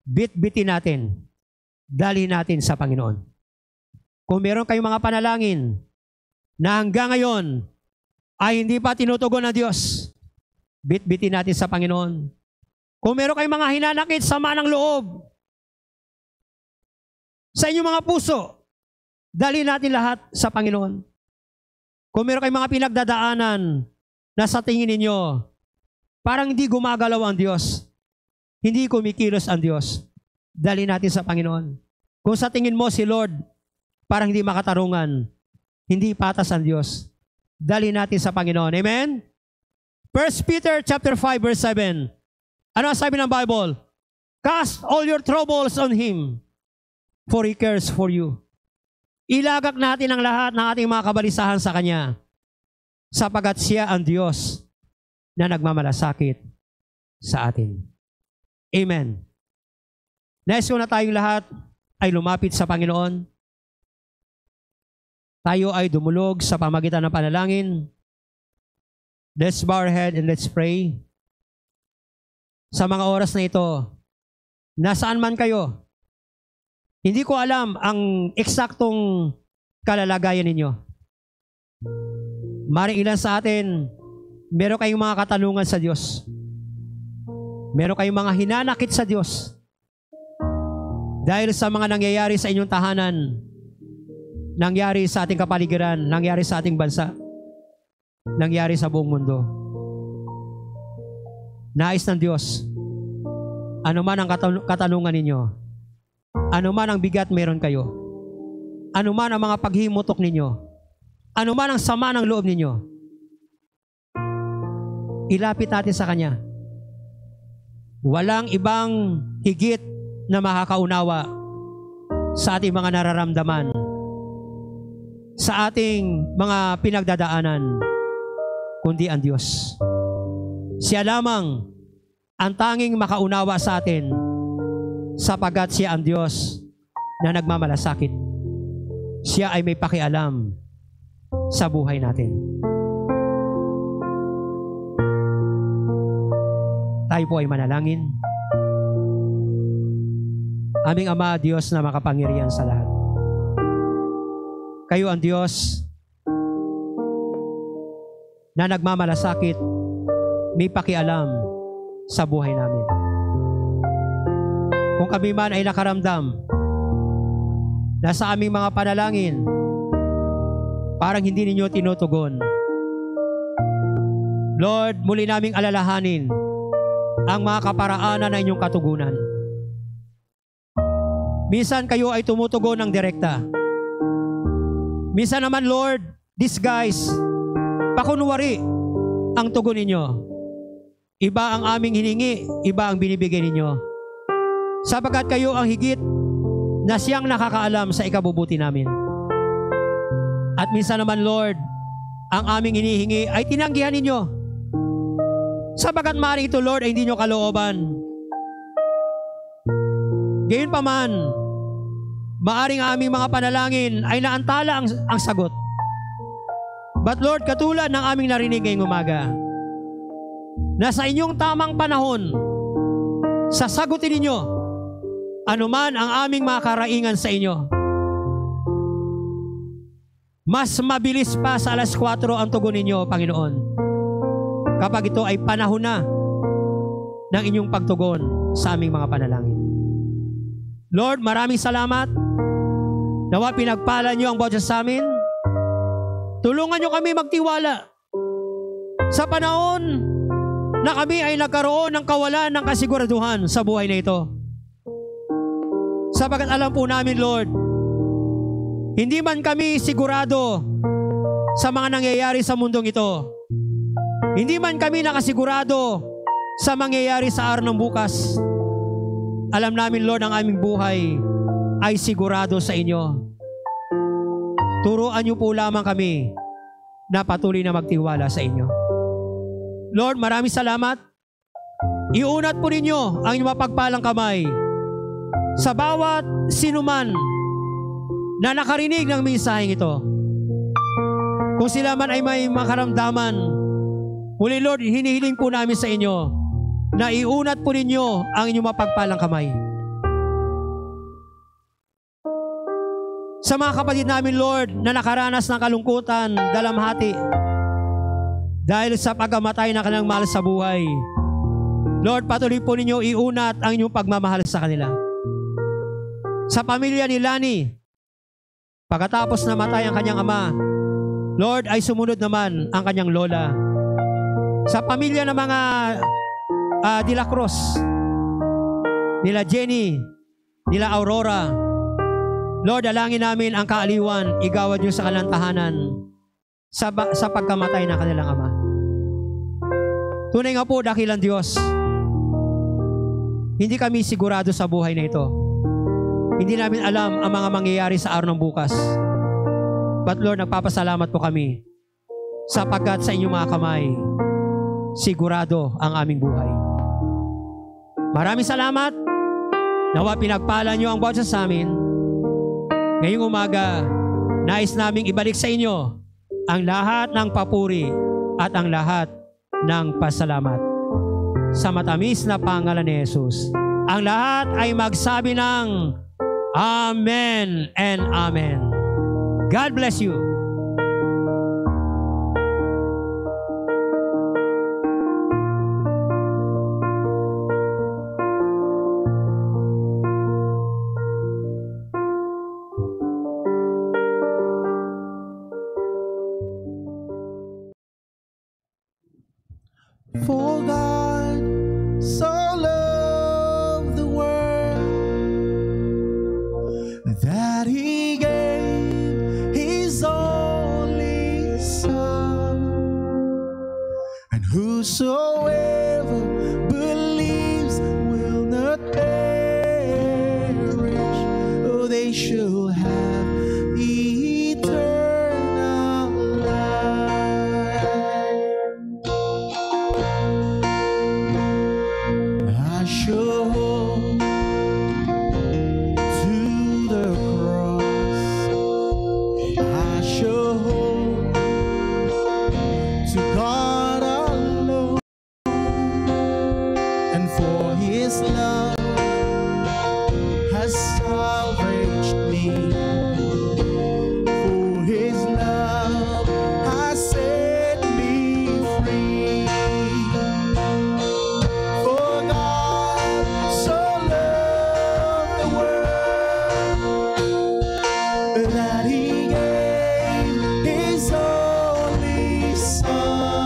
Bit-bitin natin. Dalhin natin sa Panginoon. Kung meron kayong mga panalangin na hanggang ngayon ay hindi pa tinutugon ng Diyos, bit-bitin natin sa Panginoon. Kung meron kayong mga hinanakit, sama ng loob sa inyong mga puso, dalhin natin lahat sa Panginoon. Kung meron kayong mga pinagdadaanan na sa tingin ninyo, parang hindi gumagalaw ang Diyos, hindi kumikilos ang Diyos, dalhin natin sa Panginoon. Kung sa tingin mo si Lord, parang hindi makatarungan, hindi patas ang Diyos, dalhin natin sa Panginoon. Amen? 1 Peter chapter 5 verse 7. Ano ang sabi ng Bible? Cast all your troubles on Him, for He cares for you. Ilagak natin ang lahat ng ating mga kabalisahan sa Kanya, sapagat Siya ang Diyos na nagmamalasakit sa atin. Amen. Nais ko na tayong lahat ay lumapit sa Panginoon. tayo ay dumulog sa pamagitan ng panalangin. Let's bow our head and let's pray. Sa mga oras na ito, nasaan man kayo, hindi ko alam ang eksaktong kalalagayan ninyo. Maring ilan sa atin, meron kayong mga katanungan sa Diyos. Meron kayong mga hinanakit sa Diyos. Dahil sa mga nangyayari sa inyong tahanan, nangyari sa ating kapaligiran, nangyari sa ating bansa, nangyari sa buong mundo. Nais ng Diyos, ano man ang katanungan ninyo, ano man ang bigat meron kayo, ano man ang mga paghimutok ninyo, ano man ang sama ng loob ninyo, ilapit natin sa Kanya. Walang ibang higit na makakaunawa sa ating mga nararamdaman, sa ating mga pinagdadaanan, kundi ang Diyos. Siya lamang ang tanging makaunawa sa atin, sapagkat siya ang Diyos na nagmamalasakit. Siya ay may pakialam sa buhay natin. Tayo po ay manalangin. Aming Ama, Diyos na makapangyarihan sa lahat. Kayo ang Diyos na nagmamalasakit, may pakialam sa buhay namin. Kung kami man ay nakaramdam na sa aming mga panalangin, parang hindi ninyo tinutugon, Lord, muli naming alalahanin ang mga kaparaanan na inyong katugunan. Minsan kayo ay tumutugon ng direkta. Minsan naman, Lord, disguise, pakunwari ang tugon ninyo. Iba ang aming hiningi, iba ang binibigay ninyo. Sapagkat kayo ang higit na siyang nakakaalam sa ikabubuti namin. At minsan naman, Lord, ang aming hinihingi ay tinanggihan ninyo. Sapagkat maaaring ito, Lord, ay hindi nyo kalooban. Gayunpaman, maaring aming mga panalangin ay naantala ang sagot. But Lord, katulad ng aming narinig ngayong umaga, na sa inyong tamang panahon, sasagutin ninyo anuman ang aming mga karaingan sa inyo. Mas mabilis pa sa 4:00 ang tugon ninyo, Panginoon, kapag ito ay panahon na ng inyong pagtugon sa aming mga panalangin. Lord, maraming salamat. Nawa pinagpala niyo ang bawat sa amin. Tulungan niyo kami magtiwala sa panahon na kami ay nagkaroon ng kawalan ng kasiguraduhan sa buhay na ito. Sapagkat alam po namin, Lord, hindi man kami sigurado sa mga nangyayari sa mundong ito. Hindi man kami nakasigurado sa mangyayari sa araw ng bukas. Alam namin, Lord, ang aming buhay ay sigurado sa inyo. Turuan niyo po lamang kami na patuloy na magtiwala sa inyo. Lord, maraming salamat. Iunat po ninyo ang inyong mapagpalang kamay sa bawat sinuman na nakarinig ng mensaheng ito. Kung sila man ay may makaramdaman, muli, Lord, hinihiling po namin sa inyo na iunat po ninyo ang inyong mapagpalang kamay. Sa mga kapatid namin, Lord, na nakaranas ng kalungkutan, dalamhati, dahil sa pagkamatay na kanilang mahal sa buhay, Lord, patuloy po ninyo iunat ang inyong pagmamahal sa kanila. Sa pamilya ni Lani, pagkatapos namatay ang kanyang ama, Lord, ay sumunod naman ang kanyang lola. Sa pamilya ng mga De La Cruz, nila Jenny, nila Aurora, Lord, dalangin namin ang kaaliwan, igawad niyo sa kanilang tahanan sa pagkamatay ng kanilang ama. Tunay nga po, dakilang Diyos, hindi kami sigurado sa buhay na ito. Hindi namin alam ang mga mangyayari sa araw ng bukas. But Lord, nagpapasalamat po kami sapagkat sa inyong mga kamay, sigurado ang aming buhay. Maraming salamat. Nawa pinagpala niyo ang bawat sa amin. Ngayong umaga, nais naming ibalik sa inyo ang lahat ng papuri at ang lahat ng pasalamat. Sa matamis na pangalan ni Jesus, ang lahat ay magsabi ng Amen and Amen. God bless you. For God so loved the world that He gave His only Son, and whosoever believes will not perish, oh, they shall have eternal life. I shall hold to the cross. I shall hold to God alone, and for His love has salvaged me. For His love has set me free. For God so loved the world that He gave His only Son.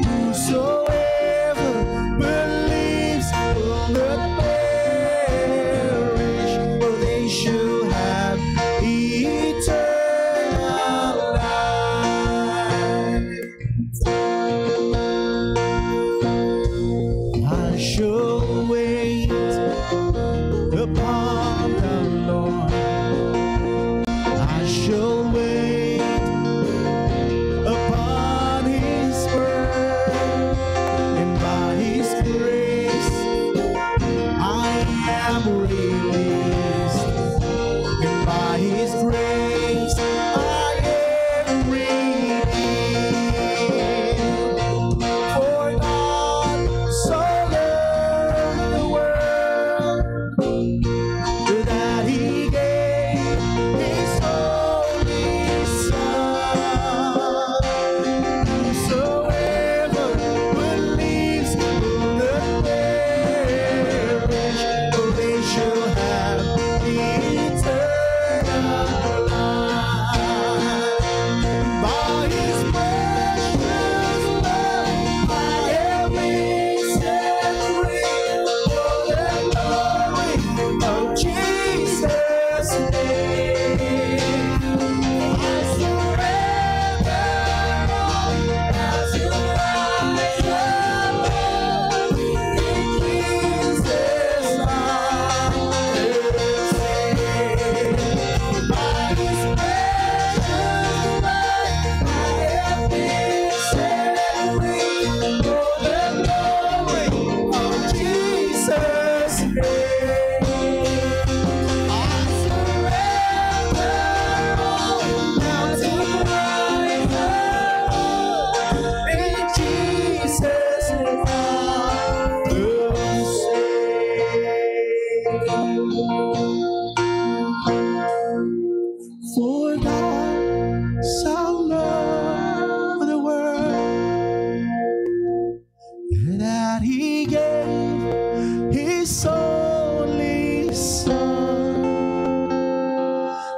Whosoever believes will not perish, for they shall have eternal life. I shall wait upon the Lord. I shall wait upon His word, and by His grace I am released, and by His grace I am redeemed. For God so loved the world that He gave His only Son. Whosoever believes will not perish, for they shall have eternal life. By His precious blood I have been set free, for the glory of Jesus' name. I surrender all as You rise above. In Jesus' name, by His precious blood I have been set free, for the glory of Jesus' name. I surrender all now to Christ alone. In Jesus' name I will say. For God so loved the world that He gave His only Son,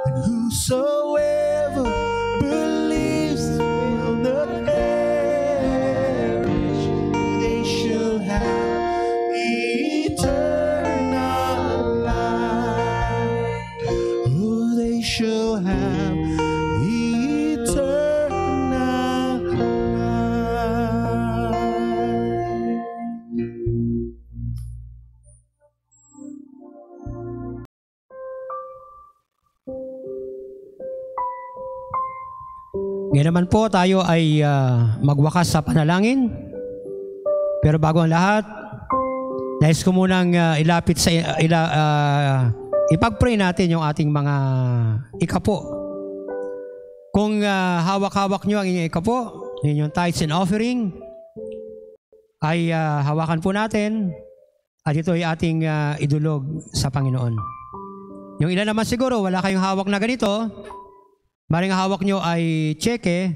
and whosoever believes will not perish, they shall have eternal life. Oh, they shall have eternal life. Ngayon naman po tayo ay magwakas sa panalangin. Pero bago ang lahat, nais ko munang ilapit sa ipag-pray natin yung ating mga ikapo. Kung hawak-hawak nyo ang inyong ikapo, yun yung tithes and offering, ay hawakan po natin at ito ay ating idulog sa Panginoon. Yung ilan naman siguro, wala kayong hawak na ganito, maring hawak nyo ay cheque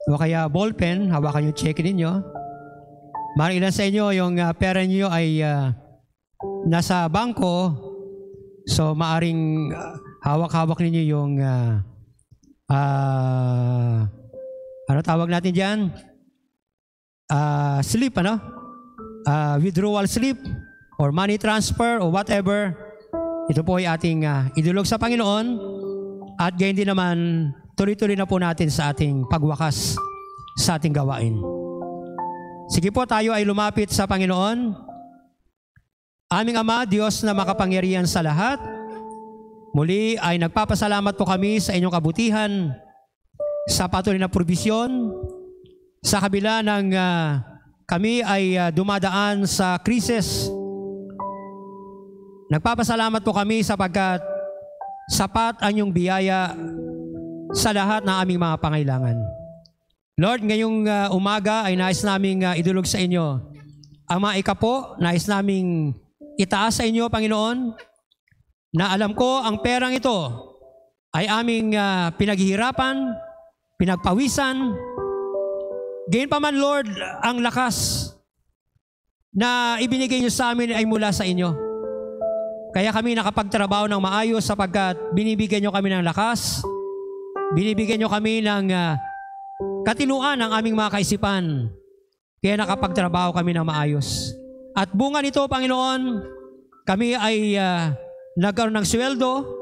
o kaya ballpen, hawakan yung cheque ninyo. Maring ilan sa inyo, yung pera nyo ay nasa bangko, so maaring hawak-hawak ninyo yung ano tawag natin dyan? Slip, ano? Withdrawal slip or money transfer or whatever. Ito po ay ating idulog sa Panginoon at gayon din naman tuloy-tuloy na po natin sa ating pagwakas sa ating gawain. Sige po, tayo ay lumapit sa Panginoon. Aming Ama, Diyos na makapangyarihan sa lahat, muli ay nagpapasalamat po kami sa inyong kabutihan, sa patuloy na probisyon, sa kabila ng kami ay dumadaan sa krisis. Nagpapasalamat po kami sapagkat sapat ang iyong biyaya sa lahat ng aming mga pangailangan. Lord, ngayong umaga ay nais naming idulog sa inyo ang mga ikapo, nais naming itaas sa inyo, Panginoon, na alam ko ang perang ito ay aming pinaghihirapan, pinagpawisan. Gayon pa man, Lord, ang lakas na ibinigay niyo sa amin ay mula sa inyo. Kaya kami nakapagtrabaho ng maayos sapagkat binibigyan niyo kami ng lakas, binibigyan niyo kami ng katinuan ng aming mga kaisipan. Kaya nakapagtrabaho kami ng maayos. At bunga nito, Panginoon, kami ay nagkaroon ng sweldo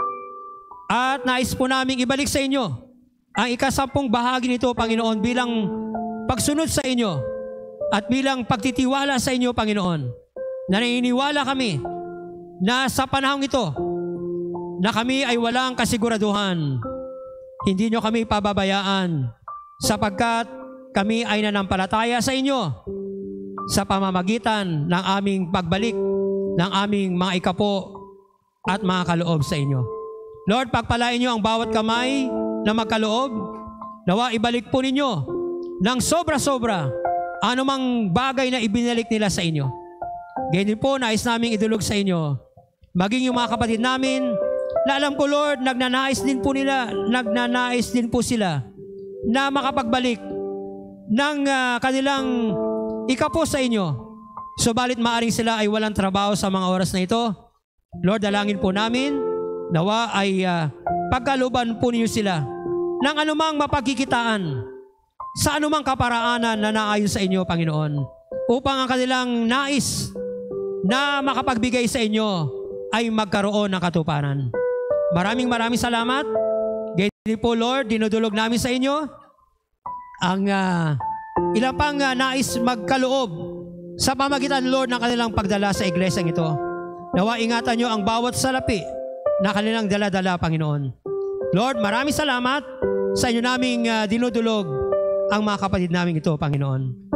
at nais po namin ibalik sa inyo ang 10 bahagi nito, Panginoon, bilang pagsunod sa inyo at bilang pagtitiwala sa inyo, Panginoon. Naniniwala kami na sa panahong ito na kami ay walang kasiguraduhan. Hindi nyo kami pababayaan sapagkat kami ay nanampalataya sa inyo sa pamamagitan ng aming pagbalik ng aming mga ikapo at mga kaloob sa inyo. Lord, pagpalain nyo ang bawat kamay na magkaloob. Nawa ibalik po ninyo ng sobra-sobra anumang bagay na ibinalik nila sa inyo. Ganyan po, nais naming idulog sa inyo. Maging yung mga kapatid namin, na alam ko, Lord, nagnanais din po sila na makapagbalik ng kanilang ikapo sa inyo. Subalit maaring sila ay walang trabaho sa mga oras na ito. Lord, dalangin po namin, nawa ay pagkalooban po ninyo sila ng anumang mapagkikitaan sa anumang kaparaanan na naayon sa inyo, Panginoon, upang ang kanilang nais na makapagbigay sa inyo ay magkaroon ng katuparan. Maraming salamat. Ganyan po, Lord, dinudulog namin sa inyo ang ilang pang nais magkaloob sa pamagitan, Lord, ng kanilang pagdala sa iglesyang ito. Nawa ingatan nyo ang bawat salapi na kanilang dala-dala, Panginoon. Lord, maraming salamat sa inyo naming dinudulog ang mga kapatid namin ito, Panginoon.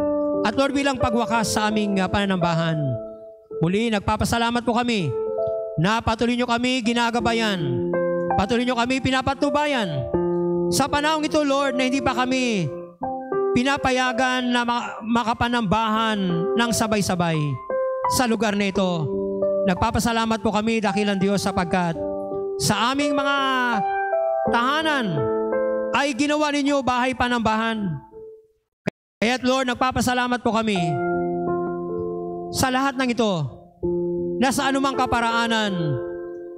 At Lord, bilang pagwakas sa aming pananambahan, muli nagpapasalamat po kami na patuloy nyo kami ginagabayan, patuloy nyo kami pinapatnubayan. Sa panahong ito, Lord, na hindi pa kami pinapayagan na makapanambahan ng sabay-sabay sa lugar na ito. Nagpapasalamat po kami, dakilang Diyos, sapagkat sa aming mga tahanan ay ginawa ninyo bahay panambahan. Kaya't Lord, nagpapasalamat po kami sa lahat ng ito na sa anumang kaparaanan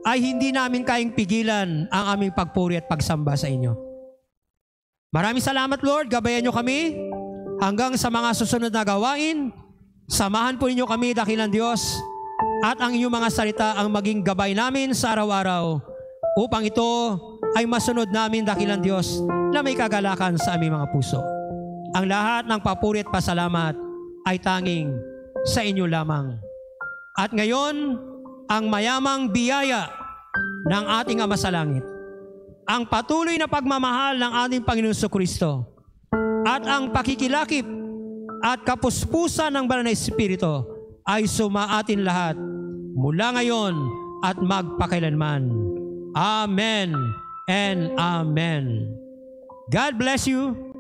ay hindi namin kayang pigilan ang aming pagpuri at pagsamba sa inyo. Maraming salamat, Lord. Gabayan nyo kami hanggang sa mga susunod na gawain. Samahan po ninyo kami, dakilang Diyos, at ang inyong mga salita ang maging gabay namin sa araw-araw upang ito ay masunod namin, dakilang Diyos, na may kagalakan sa aming mga puso. Ang lahat ng papuri at pasalamat ay tanging sa inyo lamang. At ngayon, ang mayamang biyaya ng ating Ama sa Langit, ang patuloy na pagmamahal ng ating Panginoon Jesucristo, at ang pakikilakip at kapuspusan ng Banal na Espiritu ay sumaatin lahat mula ngayon at magpakailanman. Amen and amen. God bless you.